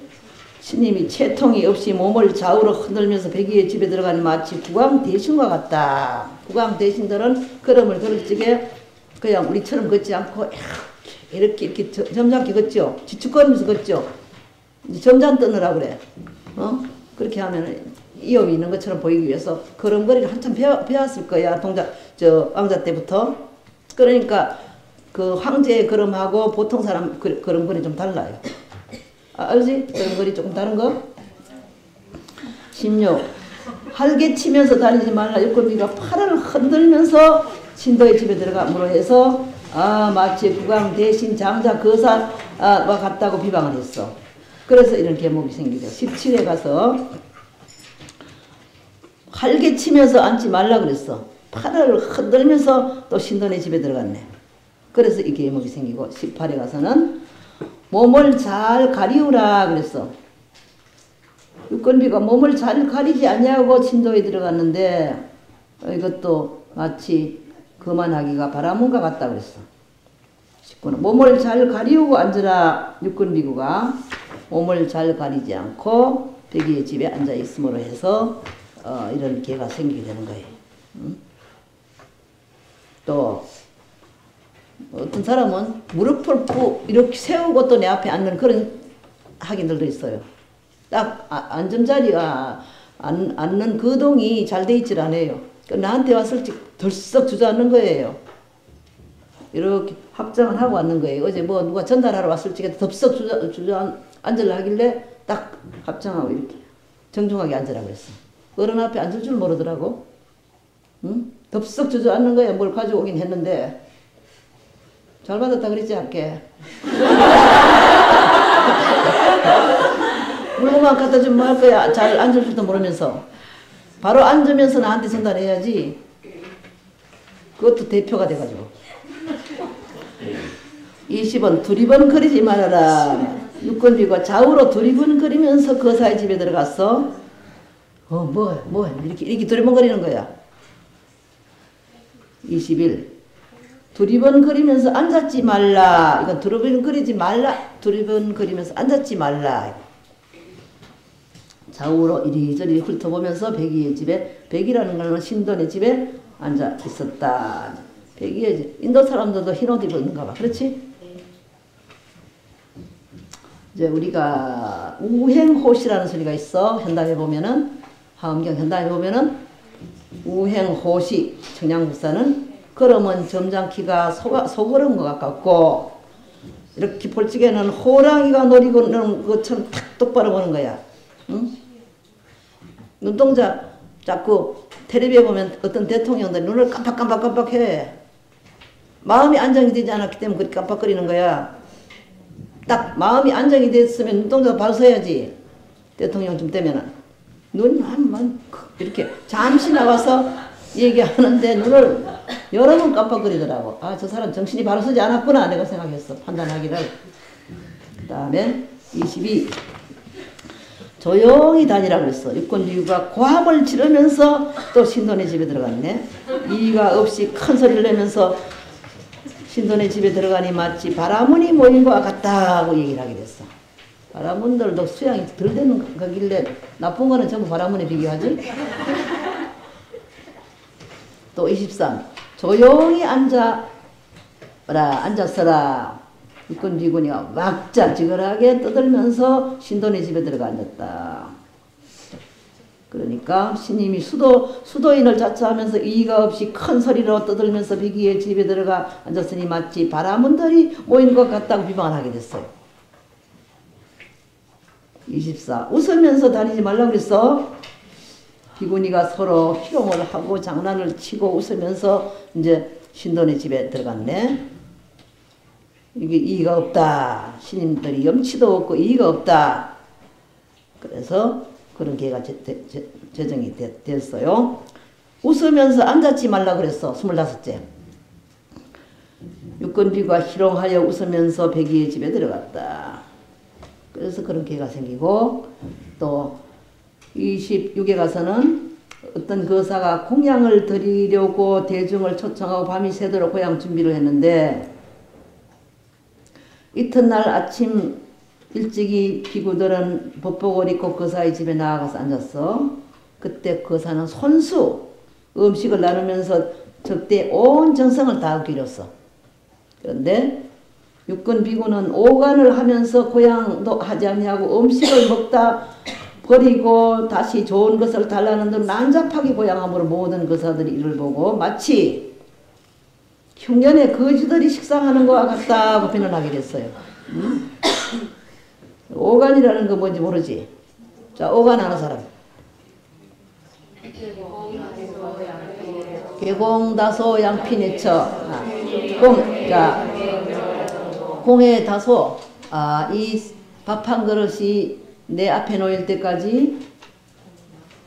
스님이 채통이 없이 몸을 좌우로 흔들면서 배기에 집에 들어가는 마치 국왕 대신과 같다. 국왕 대신들은 걸음을 걸을적에 그냥 우리처럼 걷지 않고 이렇게 점잖게 걷죠. 지축거리면서 걷죠. 이제 점잖 뜨느라 그래. 그렇게 하면 이염이 있는 것처럼 보이기 위해서 걸음걸이를 한참 배웠을 거야. 왕자 때부터. 그러니까 그 황제의 걸음하고 보통 사람 걸음걸이 좀 달라요. 알지? 걸음걸이 조금 다른 거? 16. 활개치면서 다니지 말라. 육건비가 팔을 흔들면서 신도의 집에 들어감으로 해서 마치 국왕 대신 장자 거사와 같다고 비방을 했어. 그래서 이런 계목이 생기죠. 17에 가서 활개치면서 앉지 말라 그랬어. 팔을 흔들면서 또 신도의 집에 들어갔네. 그래서 이 계목이 생기고 18에 가서는 몸을 잘 가리우라 그랬어. 육건비가 몸을 잘 가리지 않냐고 신도에 들어갔는데 이것도 마치 거만하기가 바라문과 같다 그랬어. 19는 몸을 잘 가리우고 앉으라. 육건비구가 몸을 잘 가리지 않고 배기의 집에 앉아 있음으로 해서 이런 개가 생기게 되는 거예요. 또 어떤 사람은 무릎을 이렇게 세우고 또 내 앞에 앉는 그런 학인들도 있어요. 딱 앉은 자리가 앉는 거동이 잘 돼 있질 않아요. 나한테 왔을 때 덜썩 주저앉는 거예요. 이렇게 확정을 하고 왔는 거예요. 어제 뭐 누가 전달하러 왔을 적에 덥석 앉으려 하길래 딱 합장하고 이렇게 정중하게 앉으라고 그랬어. 어른 앞에 앉을 줄 모르더라고. 응? 덥석 주저앉는 거야. 뭘 가져오긴 했는데 잘 받았다 그랬지 않게. 물건만 갖다 주면 뭐 할 거야. 잘 앉을 줄도 모르면서. 바로 앉으면서 나한테 전달해야지. 그것도 대표가 돼가지고. 20번 두리번거리지 말아라. 육건비가 좌우로 두리번거리면서 거사의 집에 들어갔어. 이렇게 두리번거리는 거야. 21. 두리번거리면서 앉았지 말라. 이건 두리번거리지 말라. 두리번거리면서 앉았지 말라. 좌우로 이리저리 훑어보면서 백이의 집에, 백이라는 거는 신돈의 집에 앉아 있었다. 백이의 집. 인도 사람들도 흰 옷 입고 있는가 봐. 그렇지? 이제 우리가 우행호시라는 소리가 있어. 현담에 보면은, 하엄경 현담에 보면은 우행호시, 청양국사는 걸으면 점잖기가 소걸은 것 같고, 이렇게 볼 적에는 호랑이가 노리고 있는 것처럼 탁 똑바로 보는 거야. 응? 눈동자 자꾸 텔레비에 보면 어떤 대통령들이 눈을 깜빡깜빡깜빡해. 마음이 안정이 되지 않았기 때문에 그렇게 깜빡거리는 거야. 딱 마음이 안정이 됐으면 눈동자가 바로 서야지. 대통령쯤 되면은 눈이 한번 이렇게 잠시 나와서 얘기하는데 눈을 여러 번 깜빡거리더라고. 아, 저 사람 정신이 바로 서지 않았구나 내가 생각했어. 판단하기를. 그 다음에 22. 조용히 다니라고 그랬어. 육군비구가 고함을 지르면서 또 신돈의 집에 들어갔네. 이의가 없이 큰 소리를 내면서 신돈의 집에 들어가니 마치 바라문이 모인 것 같다고 얘기를 하게 됐어. 바라문들도 수양이 덜 되는 거길래 나쁜 거는 전부 바라문에 비교하지. 또 23. 조용히 앉았어라. 육군비군이가 막자지근하게 떠들면서 신돈의 집에 들어가 앉았다. 그러니까 신님이 수도인을 자처하면서 이의가 없이 큰 소리로 떠들면서 비기의 집에 들어가 앉았으니 마치 바라문들이 모인 것 같다고 비방을 하게 됐어요. 24. 웃으면서 다니지 말라고 그랬어. 비구니가 서로 희롱을 하고 장난을 치고 웃으면서 이제 신돈의 집에 들어갔네. 이게 이의가 없다. 신임들이 염치도 없고 이의가 없다. 그래서 그런 계가 제정이 됐어요. 웃으면서 앉았지 말라 그랬어. 25째. 육건비가 희롱하여 웃으면서 백이의 집에 들어갔다. 그래서 그런 계가 생기고, 또 26에 가서는 어떤 거사가 공양을 드리려고 대중을 초청하고 밤이 새도록 고향 준비를 했는데, 이튿날 아침 일찍이 비구들은 법복을 입고 거사의 집에 나아가서 앉았어. 그때 거사는 손수 음식을 나누면서 적대 온 정성을 다 기렸어. 그런데 육군 비구는 오간을 하면서 고향도 하지 아니하고 음식을 먹다 버리고 다시 좋은 것을 달라는 등 난잡하게 고향함으로 모든 거사들이 이를 보고 마치 흉년에 거지들이 식상하는 것과 같다고 표현하게 됐어요. 오간이라는 거 뭔지 모르지? 자, 오간 아는 사람. 계공다소 양피내처. 공의 다소. 이 밥 한 그릇이 내 앞에 놓일 때까지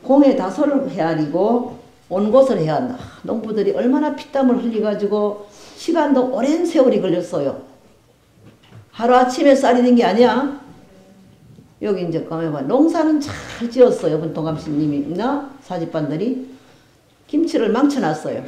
공의 다소를 헤아리고 온 곳을 해야 한다. 농부들이 얼마나 피땀을 흘려가지고 시간도 오랜 세월이 걸렸어요. 하루아침에 쌀이 된 게 아니야. 여기 이제 가만히 봐. 농사는 잘 지었어요. 분통감씨님이나 사집반들이 김치를 망쳐놨어요.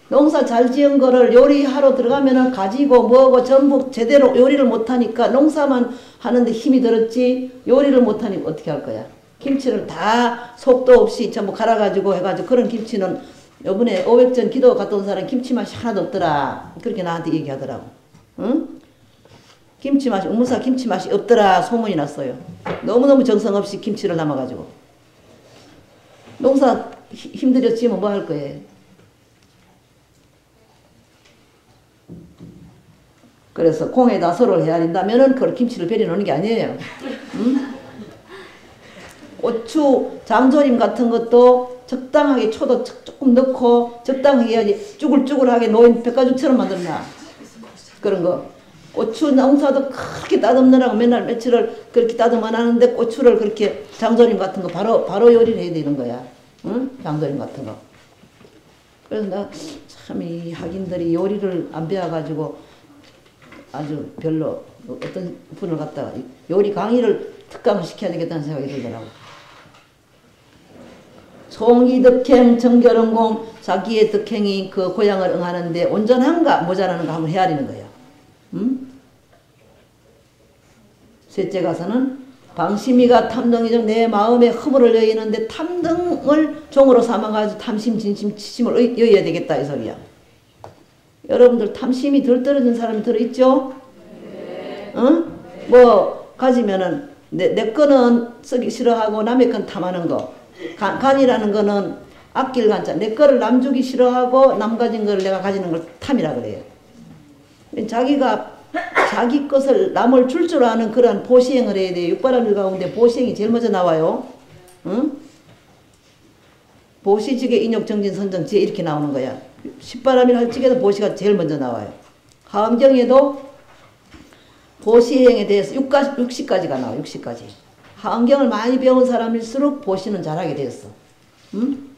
농사 잘 지은 거를 요리하러 들어가면은 가지고 뭐고 전부 제대로 요리를 못하니까 농사만 하는데 힘이 들었지 요리를 못하니까 어떻게 할 거야. 김치를 다 속도 없이 전부 갈아가지고 해가지고 그런 김치는 요번에 500전 기도 갔다 온 사람 김치 맛이 하나도 없더라. 그렇게 나한테 얘기하더라고. 응? 김치 맛이, 우무사 김치 맛이 없더라 소문이 났어요. 너무너무 정성 없이 김치를 담아가지고. 농사 힘들었지만 뭐 할 거예요. 그래서 공에다 서로를 헤아린다면은 그걸 김치를 베려놓는 게 아니에요. 고추 장조림 같은 것도 적당하게 초도 조금 넣고 적당하게 해야지 쭈글쭈글하게 놓인 백가죽처럼 만들나 그런 거. 고추 농사도 그렇게 따듬느라고 맨날 며칠을 그렇게 따듬만 하는데 고추를 그렇게 장조림 같은 거 바로 요리를 해야 되는 거야. 응? 장조림 같은 거. 그래서 나 참 이 학인들이 요리를 안 배워가지고 아주 별로 어떤 분을 갖다가 요리 강의를 특강을 시켜야 되겠다는 생각이 들더라고. 송이득행 정결은공 자기의 득행이 그 고향을 응하는데 온전한가 모자라는가 한번 헤아리는 거예요. 셋째 가서는 방심이가 탐등이죠. 내 마음에 허물을 여의는데 탐등을 종으로 삼아가지고 탐심, 진심, 치심을 여의야 되겠다 이 소리야. 여러분들 탐심이 덜 떨어진 사람이 들어있죠? 네. 응? 뭐 가지면은 내 거는 쓰기 싫어하고 남의 건 탐하는 거. 간이라는 거는 아낄 간자. 내 거를 남 주기 싫어하고 남 가진 걸 내가 가지는 걸 탐이라 그래요. 자기가 자기 것을 남을 줄 아는 그런 보시행을 해야 돼요. 육바람일 가운데 보시행이 제일 먼저 나와요. 응? 보시직의 인욕정진 선정지에 이렇게 나오는 거야. 십바람일 할 적에도 보시가 제일 먼저 나와요. 하엄경에도 보시행에 대해서 60까지가 나와요. 60까지. 하엄경을 많이 배운 사람일수록 보시는 잘하게 되었어. 응?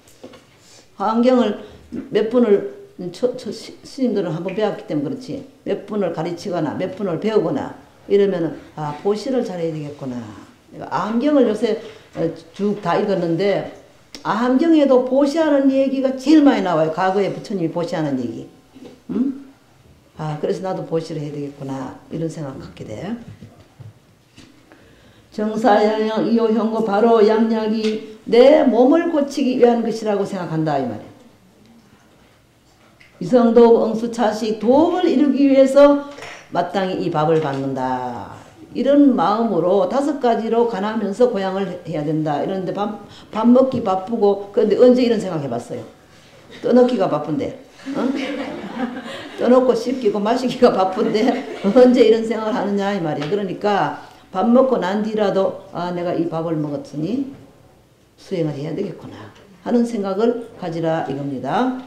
하엄경을 몇 분을 스님들은 한번 배웠기 때문에 그렇지. 몇 분을 가르치거나 몇 분을 배우거나 이러면은 아 보시를 잘해야 되겠구나. 아함경을 요새 쭉 다 읽었는데 아함경에도 보시하는 얘기가 제일 많이 나와요. 과거에 부처님이 보시하는 얘기. 응? 아 그래서 나도 보시를 해야 되겠구나 이런 생각 갖게 돼. 정사양양 이호형고 바로 양약이 내 몸을 고치기 위한 것이라고 생각한다 이 말이에요. 이성도 응수차식 도움을 이루기 위해서 마땅히 이 밥을 받는다. 이런 마음으로 5가지로 가나면서 고향을 해야 된다. 이런데 밥 먹기 바쁘고 그런데 언제 이런 생각 해봤어요? 떠넣기가 바쁜데 어? 떠넣고 씹기고 마시기가 바쁜데 언제 이런 생각을 하느냐 이 말이에요. 그러니까 밥 먹고 난 뒤라도 아 내가 이 밥을 먹었으니 수행을 해야 되겠구나 하는 생각을 가지라 이겁니다.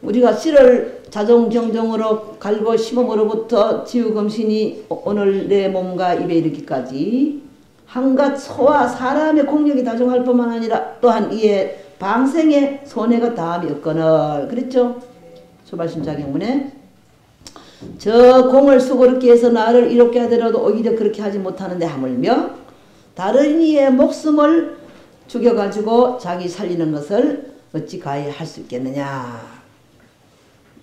우리가 씨를 자정경정으로 갈고 심음으로부터 지우검신이 오늘 내 몸과 입에 이르기까지 한갓 소와 사람의 공력이 다정할 뿐만 아니라 또한 이에 방생의 손해가 다함이 없거늘 그랬죠? 조발심자경문에 저 공을 수고롭게 해서 나를 이롭게 하더라도 오히려 그렇게 하지 못하는데 하물며 다른 이의 목숨을 죽여가지고 자기 살리는 것을 어찌 가히 할 수 있겠느냐.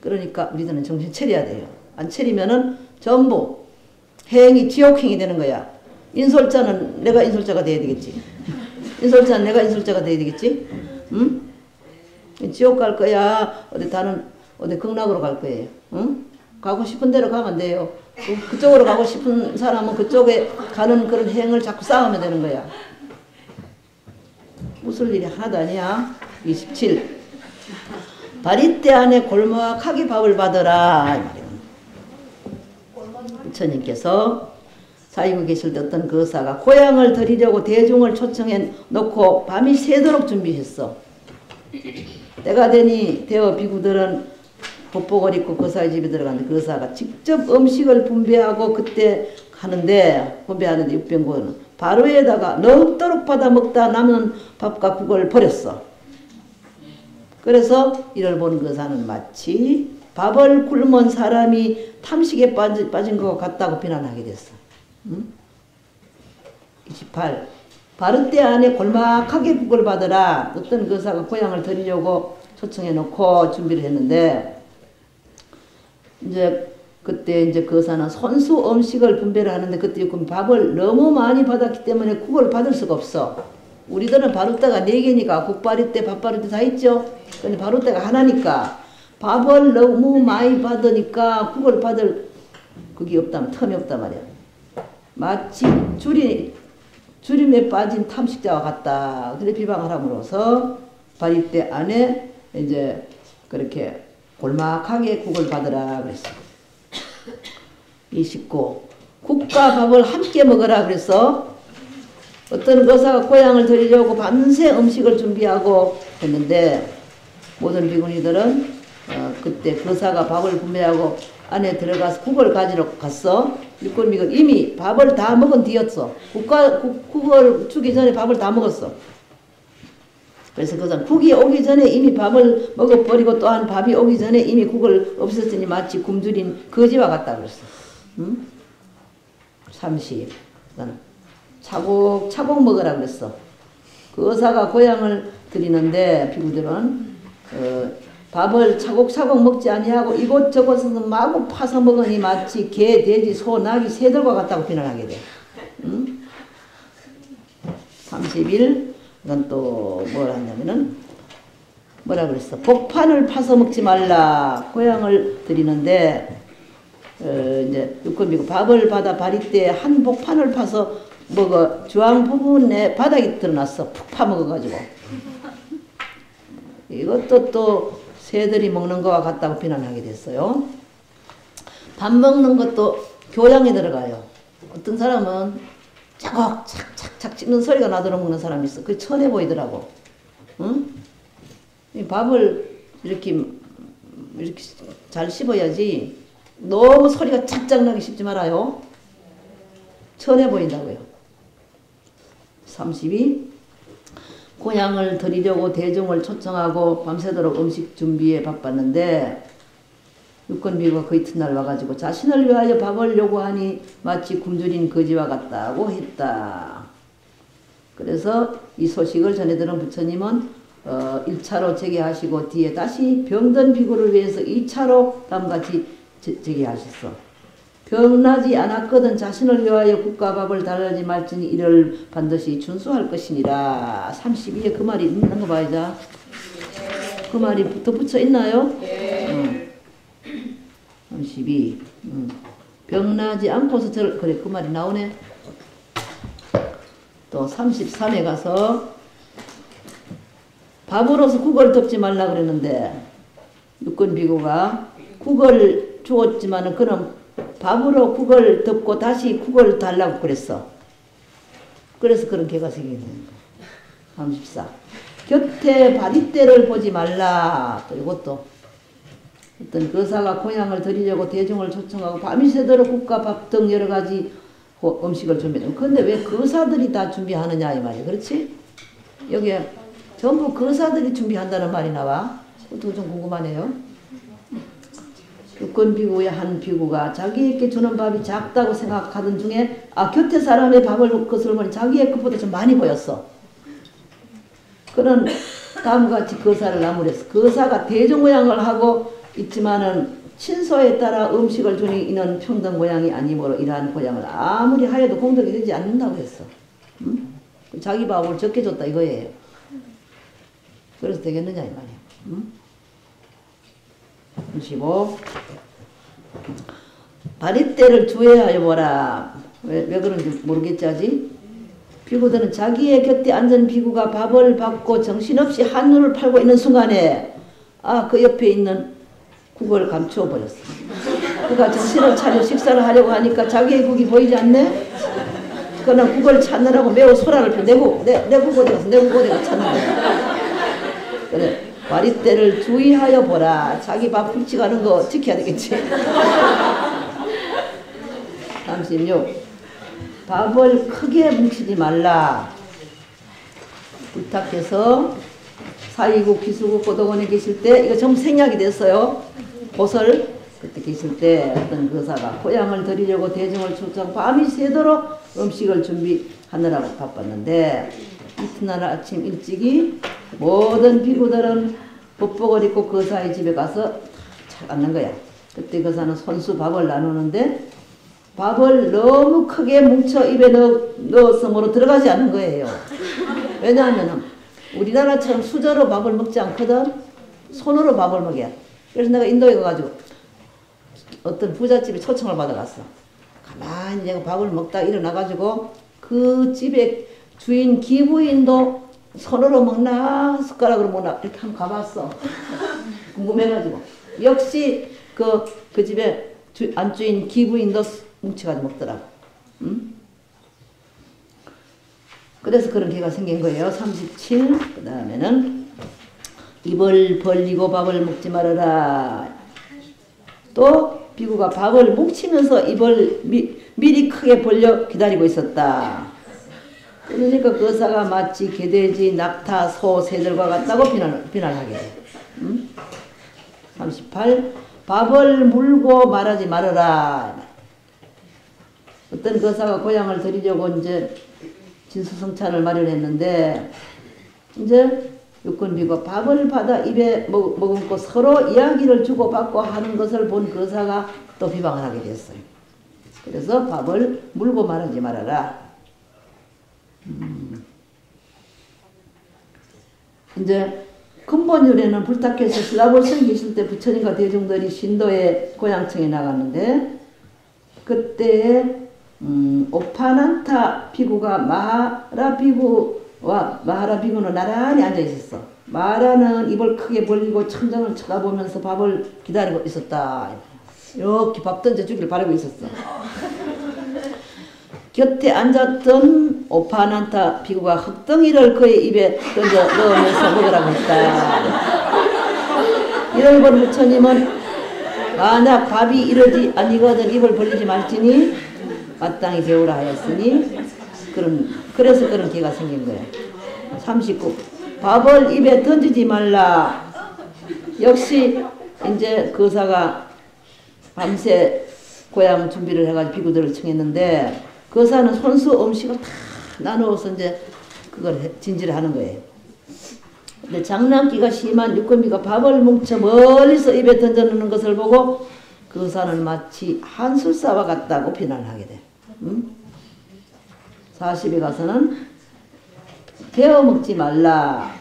그러니까 우리들은 정신 차려야 돼요. 안 차리면은 전부 행이 지옥행이 되는 거야. 인솔자는 내가 인솔자가 돼야 되겠지. 인솔자는 내가 인솔자가 돼야 되겠지. 응? 지옥 갈 거야. 어디 극락으로 갈 거예요. 응? 가고 싶은 데로 가면 돼요. 그쪽으로 가고 싶은 사람은 그쪽에 가는 그런 행을 자꾸 쌓으면 되는 거야. 웃을 일이 하나도 아니야. 27. 바리떼 안에 골목하게 밥을 받으라. 부처님께서 사이고 계실 때 어떤 거사가 고향을 드리려고 대중을 초청해 놓고 밤이 새도록 준비했어. 때가 되니 대어 비구들은 법복을 입고 거사의 집에 들어갔는데 거사가 직접 음식을 분배하고 그때 분배하는데 육병고는 바로에다가 넘도록 받아 먹다 남은 밥과 국을 버렸어. 그래서 이를 본 거사는 마치 밥을 굶은 사람이 탐식에 빠진 것 같다고 비난하게 됐어. 응? 28. 바르떼 안에 골막하게 국을 받으라. 어떤 거사가 고향을 드리려고 초청해 놓고 준비를 했는데 이제 그때 이제 거사는 손수 음식을 분배를 하는데 그때 밥을 너무 많이 받았기 때문에 국을 받을 수가 없어. 우리들은 바루떼가 4개니까 국바리떼, 밥바리떼 다 있죠. 근데 바루떼가 하나니까 밥을 너무 많이 받으니까 국을 받을 그게 없다면 텀이 없단 말이야. 마치 주림에 빠진 탐식자와 같다. 그래 비방을 함으로써 바리떼 안에 이제 그렇게 골막하게 국을 받으라 그랬어. 29. 국과 밥을 함께 먹으라 그래서 어떤 거사가 고향을 드리려고 밤새 음식을 준비하고 했는데 모든 비구니들은 그때 거사가 밥을 분배하고 안에 들어가서 국을 가지러 갔어. 육군비군 이미 밥을 다 먹은 뒤였어. 국을 주기 전에 밥을 다 먹었어. 그래서 그것은 국이 오기 전에 이미 밥을 먹어버리고 또한 밥이 오기 전에 이미 국을 없었으니 마치 굶주린 거지와 같다 그랬어. 응? 30. 차곡차곡 먹으라 그랬어. 그 의사가 고향을 드리는데 비구들은 밥을 차곡차곡 먹지 아니하고 이곳저곳에서 마구 파서 먹으니 마치 개, 돼지, 소, 나귀, 새들과 같다고 비난하게 돼. 응? 31. 이건 또 뭘 하냐면은 뭐라 그랬어? 복판을 파서 먹지 말라. 고향을 드리는데 이제 육군비고 밥을 받아 바리때 한 복판을 파서 먹어. 주황 부분에 바닥이 드러났어. 푹 파먹어가지고. 이것도 또 새들이 먹는 거와 같다고 비난하게 됐어요. 밥 먹는 것도 교양에 들어가요. 어떤 사람은 차곡 착착착 씹는 소리가 나도록 먹는 사람이 있어. 그게 천해 보이더라고. 응? 이 밥을 이렇게 잘 씹어야지 너무 소리가 착착 나게 씹지 말아요. 천해 보인다고요. 32. 고향을 드리려고 대중을 초청하고 밤새도록 음식 준비에 바빴는데 육군비가 그 이튿날 와가지고 자신을 위하여 밥을 요구하니 마치 굶주린 거지와 같다고 했다. 그래서 이 소식을 전해들은 부처님은 1차로 제기하시고 뒤에 다시 병든 비구를 위해서 2차로 다음같이 제기하셨어. 병나지 않았거든 자신을 위하여 국과 밥을 달라지 말지니 이를 반드시 준수할 것이니라. 32에 그 말이 있는 거 봐야죠. 그 말이 덧붙여 있나요? 네. 32. 병나지 않고서 그래 그 말이 나오네. 또 33에 가서 밥으로서 국을 덮지 말라 그랬는데 육군비구가 국을 주었지만은 그는 밥으로 국을 덮고 다시 국을 달라고 그랬어. 그래서 그런 개가 생기는 거야. 34. 곁에 바리떼를 보지 말라. 또 이것도 어떤 거사가 고향을 드리려고 대중을 초청하고 밤이 새도록 국과 밥 등 여러 가지 음식을 준비해. 그런데 왜 거사들이 다 준비하느냐 이 말이야. 그렇지? 여기에 전부 거사들이 준비한다는 말이 나와. 그것도 좀 궁금하네요. 육군비구의 한 비구가 자기에게 주는 밥이 작다고 생각하던 중에 곁에 사람의 밥을 것을 보니 자기의 것보다 좀 많이 보였어. 그는 다음과 같이 거사를 나무랬어. 거사가 대중고향을 하고 있지만은 친소에 따라 음식을 주니 이는 평등 고향이 아니므로 이러한 고향을 아무리 하여도 공덕이 되지 않는다고 했어. 응? 자기 밥을 적게 줬다 이거예요. 그래서 되겠느냐 이 말이야. 응? 35. 바리떼를 주의하여 보라. 왜 그런지 모르겠지 아직? 비구들은 자기의 곁에 앉은 비구가 밥을 받고 정신없이 한눈을 팔고 있는 순간에 그 옆에 있는 국을 감추어 버렸어. 그가 정신을 차려 식사를 하려고 하니까 자기의 국이 보이지 않네? 그는 국을 찾느라고 매우 소란을 펴. 내 국 어디 갔어? 내 국 어디 갔어? 찾는 거야. 그래. 바리떼를 주의하여 보라. 자기 밥 훔치가는 거 지켜야 되겠지. 36. 밥을 크게 뭉치지 말라. 부탁해서 사이국, 기수국, 고도원에 계실 때 이거 전부 생략이 됐어요. 보설 그때 계실 때 어떤 거사가 고향을 드리려고 대중을 초청 밤이 새도록 음식을 준비하느라고 바빴는데 이튿날 아침 일찍이 모든 비구들은 법복을 입고 거사의 집에 가서 잘 앉는 거야. 그때 거사는 손수 밥을 나누는데 밥을 너무 크게 뭉쳐 입에 넣어서 뭐로 들어가지 않는 거예요. 왜냐하면 우리나라처럼 수저로 밥을 먹지 않거든. 손으로 밥을 먹여. 그래서 내가 인도에 가가지고 어떤 부잣집에 초청을 받아갔어. 가만히 내가 밥을 먹다 일어나가지고 그 집에 주인 기부인도 손으로 먹나 숟가락으로 먹나 이렇게 한번 가봤어. 궁금해가지고. 역시 그 집에 안주인 기부인도 뭉쳐가지고 먹더라고. 그래서 그런 개가 생긴 거예요. 37. 그 다음에는 입을 벌리고 밥을 먹지 말아라. 또 비구가 밥을 묵히면서 입을 미리 크게 벌려 기다리고 있었다. 그러니까 그 의사가 마치 개돼지, 낙타, 소, 새들과 같다고 비난하게 돼. 38. 밥을 물고 말하지 말아라. 어떤 거사가 고향을 드리려고 이제 진수성찬을 마련했는데 이제 육군비가 밥을 받아 입에 머금고 서로 이야기를 주고받고 하는 것을 본 거사가 또 비방을 하게 됐어요. 그래서 밥을 물고 말하지 말아라. 이제 근본 유래는 불탁해서 슬라볼성 계실 때 부처님과 대중들이 신도에 고향청에 나갔는데 그때 오파난타 비구가 마하라 비구와 마하라 비구는 나란히 앉아 있었어. 마하라는 입을 크게 벌리고 천장을 쳐다보면서 밥을 기다리고 있었다. 이렇게 밥 던져주길 바라고 있었어. 곁에 앉았던 오파난타 비구가 흙덩이를 그의 입에 던져 넣으면서 먹으라고 했다. 이를 본 부처님은 만약 밥이 이러지 아니거든 입을 벌리지 말지니 마땅히 배우라 하였으니 그래서 그런 기가 생긴 거예요. 39. 밥을 입에 던지지 말라. 역시 이제 거사가 밤새 고향 준비를 해가지고 비구들을 청했는데 거사는 손수 음식을 다 나누어서 이제 그걸 진지를 하는 거예요. 근데 장난기가 심한 육건비가 밥을 뭉쳐 멀리서 입에 던져놓는 것을 보고 거사는 마치 한술사와 같다고 비난을 하게 돼. 40에 가서는 베어 먹지 말라.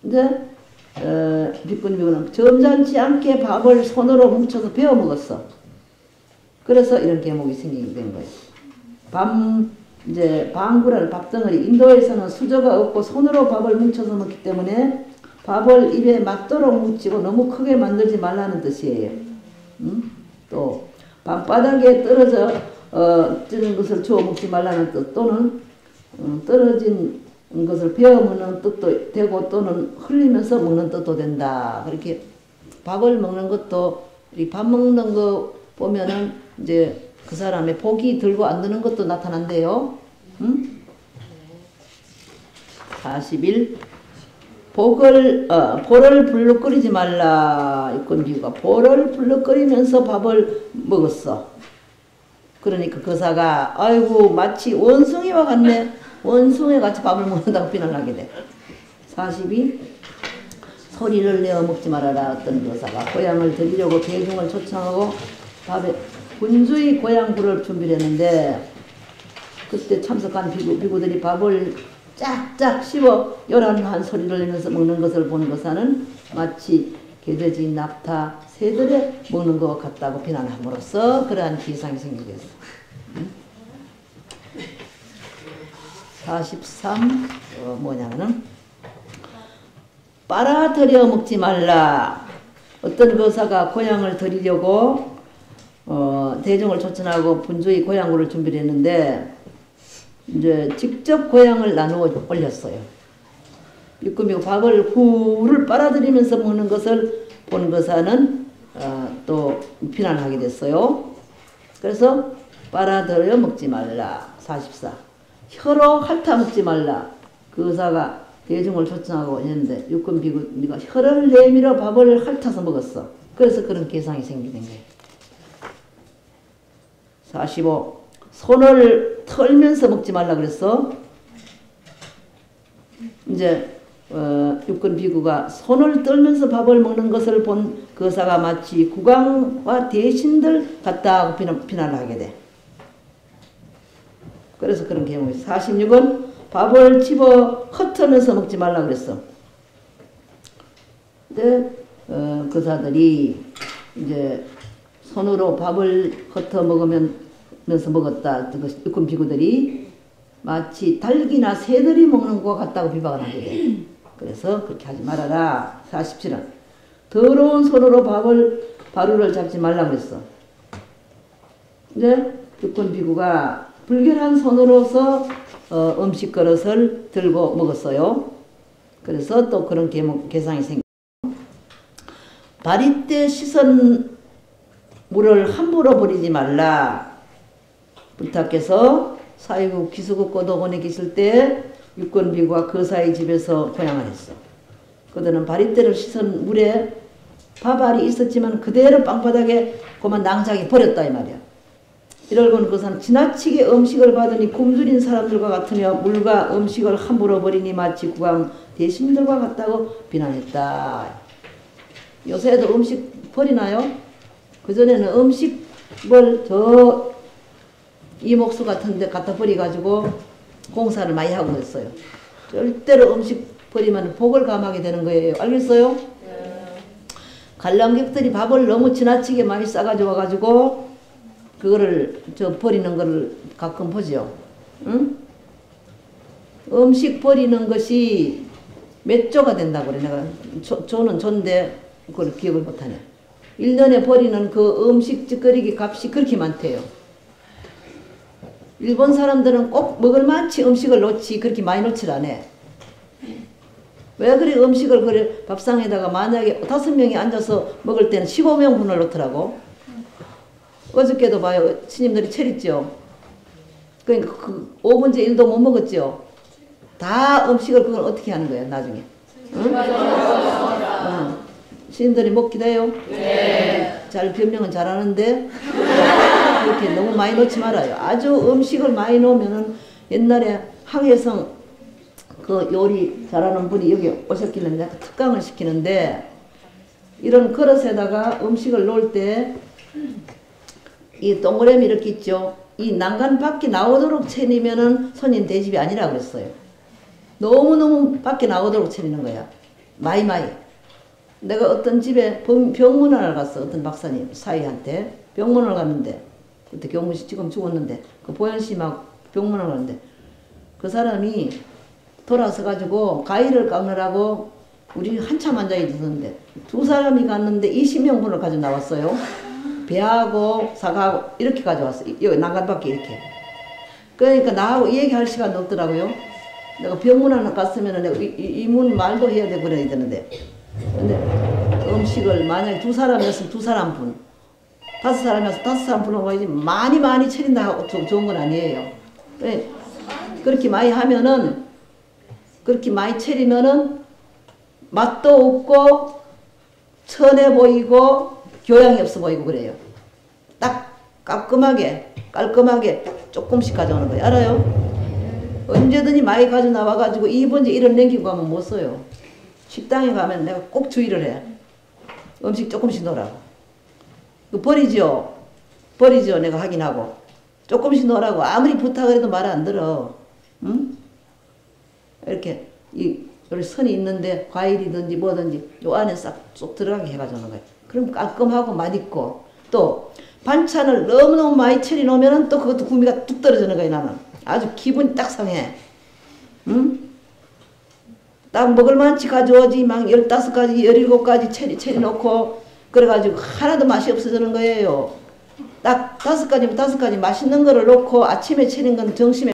이제 육건비는 점잖지 않게 밥을 손으로 뭉쳐서 베어 먹었어. 그래서 이런 계목이 생기게 된 거예요. 이제 방구라는 밥덩어리. 인도에서는 수저가 없고 손으로 밥을 뭉쳐서 먹기 때문에 밥을 입에 맞도록 뭉치고 너무 크게 만들지 말라는 뜻이에요. 또 방바닥에 떨어져 찌는 것을 주워 먹지 말라는 뜻 또는 떨어진 것을 베어 먹는 뜻도 되고 또는 흘리면서 먹는 뜻도 된다. 그렇게 밥을 먹는 것도 밥 먹는 거 보면은 이제 그 사람의 복이 들고 안 드는 것도 나타난대요. 41. 볼을 불룩거리지 말라. 육건비유가 볼을 불룩거리면서 밥을 먹었어. 그러니까 거사가 아이고 마치 원숭이와 같네. 원숭이 같이 밥을 먹는다고 비난하게 돼. 42. 소리를 내어 먹지 말아라. 어떤 거사가 고향을 드리려고 대중을 초청하고 밥에 분주히 고향부를 준비를 했는데 그때 참석한 비구들이 밥을 짝짝 씹어 요란한 소리를 내면서 먹는 것을 본 거사는 마치 개돼지, 낙타, 새들의 먹는 것 같다고 비난함으로써 그러한 기상이 생기게 했어. 43 뭐냐면은 빨아들여 먹지 말라. 어떤 거사가 고향을 드리려고 대중을 초청하고 분주히 고향구를 준비를 했는데 이제 직접 고향을 나누어 올렸어요. 육금이고 밥을 후를 빨아들이면서 먹는 것을 본 거사는 또 비난하게 됐어요. 그래서 빨아들여 먹지 말라. 44. 혀로 핥아 먹지 말라. 그 의사가 대중을 초청하고 했는데 육금비구가 혀를 내밀어 밥을 핥아서 먹었어. 그래서 그런 계상이 생기는 거예요. 45. 손을 털면서 먹지 말라 그랬어. 이제 육근비구가 손을 떨면서 밥을 먹는 것을 본 거사가 마치 국왕과 대신들 같다고 비난을 하게 돼. 그래서 그런 경우에 46은 밥을 집어 흩으면서 먹지 말라 그랬어. 근데 거사들이 이제 손으로 밥을 흩어 먹으면서 먹었다. 육군 비구들이 마치 닭이나 새들이 먹는 것 같다고 비방을 하게 돼. 그래서 그렇게 하지 말아라. 47은 더러운 손으로 바루를 잡지 말라 그랬어. 이제 육군 비구가 불결한 손으로서 음식 그릇을 들고 먹었어요. 그래서 또 그런 계상이 생겼고, 바리 때 씻은 물을 함부로 버리지 말라. 부탁해서 사위국 기수국 고도원에 계실 때 육군 비구가 그 사이 집에서 고향을 했어. 그들은 바리 때를 씻은 물에 밥알이 있었지만 그대로 땅바닥에 그만 낭자기 버렸다 이 말이야. 이럴고는 그 사람 지나치게 음식을 받으니 굶주린 사람들과 같으며 물과 음식을 함부로 버리니 마치 국왕 대신들과 같다고 비난했다. 요새도 음식 버리나요? 그전에는 음식을 저 이목수 같은 데 갖다 버려가지고 공사를 많이 하고 그랬어요. 절대로 음식 버리면 복을 감하게 되는 거예요. 알겠어요? 관람객들이 밥을 너무 지나치게 많이 싸가지고 와가지고 그거를 버리는 거를 가끔 보죠. 응? 음식 버리는 것이 몇 조가 된다고 그래. 내가 조는 조인데 그걸 기억을 못하네. 1년에 버리는 그 음식 찌꺼기 값이 그렇게 많대요. 일본 사람들은 꼭 먹을 만치 음식을 놓지 그렇게 많이 놓질 않아. 왜 그래 음식을 그래 밥상에다가 만약에 5명이 앉아서 먹을 때는 15명분을 놓더라고. 어저께도 봐요. 스님들이 차렸죠. 그러니까 그 5분째 1도 못 먹었죠. 다 음식을 그걸 어떻게 하는 거야 나중에. 응? 스님들이 먹기도 해요. 네. 잘 변명은 잘하는데 그렇게 너무 많이 넣지 말아요. 아주 음식을 많이 넣으면은 옛날에 항해성 그 요리 잘하는 분이 여기 오셨길래 특강을 시키는데 이런 그릇에다가 음식을 놓을 때 이 동그라미 이렇게 있죠. 이 난간 밖에 나오도록 차리면은 손님 대접이 아니라 그랬어요. 너무너무 밖에 나오도록 차리는 거야. 마이마이. 내가 어떤 집에 병문안을 갔어. 어떤 박사님 사위한테 병문안을 갔는데 그때 경무씨 지금 죽었는데 그 보현씨막 병문안을 갔는데 그 사람이 돌아서 가지고 가위를 깎느라고 우리 한참 앉아 있었는데 두 사람이 갔는데 20명분을 가지고 나왔어요. 배하고 사과하고 이렇게 가져왔어. 여기 난간밖에 이렇게. 그러니까 나하고 얘기할 시간도 없더라고요. 내가 병문안 갔으면 내가 이문 말도 해야 되고 그래야 되는데 근데 음식을 만약에 두 사람이었으면 두 사람분 5사람이었으면 5사람분 와야지 많이 차린다 하고 좋은 건 아니에요. 그렇게 많이 하면은 그렇게 많이 차리면은 맛도 없고 천해 보이고 교양이 없어 보이고 그래요. 딱 깔끔하게 조금씩 가져오는 거예요. 알아요? 언제든지 많이 가져 나와가지고 2번째 이런 남기고 가면 못 써요. 식당에 가면 내가 꼭 주의를 해. 음식 조금씩 넣으라고. 버리죠. 내가 확인하고. 조금씩 넣으라고. 아무리 부탁을 해도 말 안 들어. 응? 이렇게 여기 선이 있는데 과일이든지 뭐든지 요 안에 쏙 들어가게 해가지고 하는 거예요. 그럼 깔끔하고 맛있고 또 반찬을 너무너무 많이 차려 놓으면 또 그것도 구미가 뚝 떨어지는 거예요. 나는 아주 기분이 딱 상해. 응? 딱 먹을 만치 가져오지 막 15가지 17가지 차려 놓고 그래가지고 하나도 맛이 없어지는 거예요. 딱 5가지면 5가지 맛있는 거를 놓고 아침에 차린 건 점심에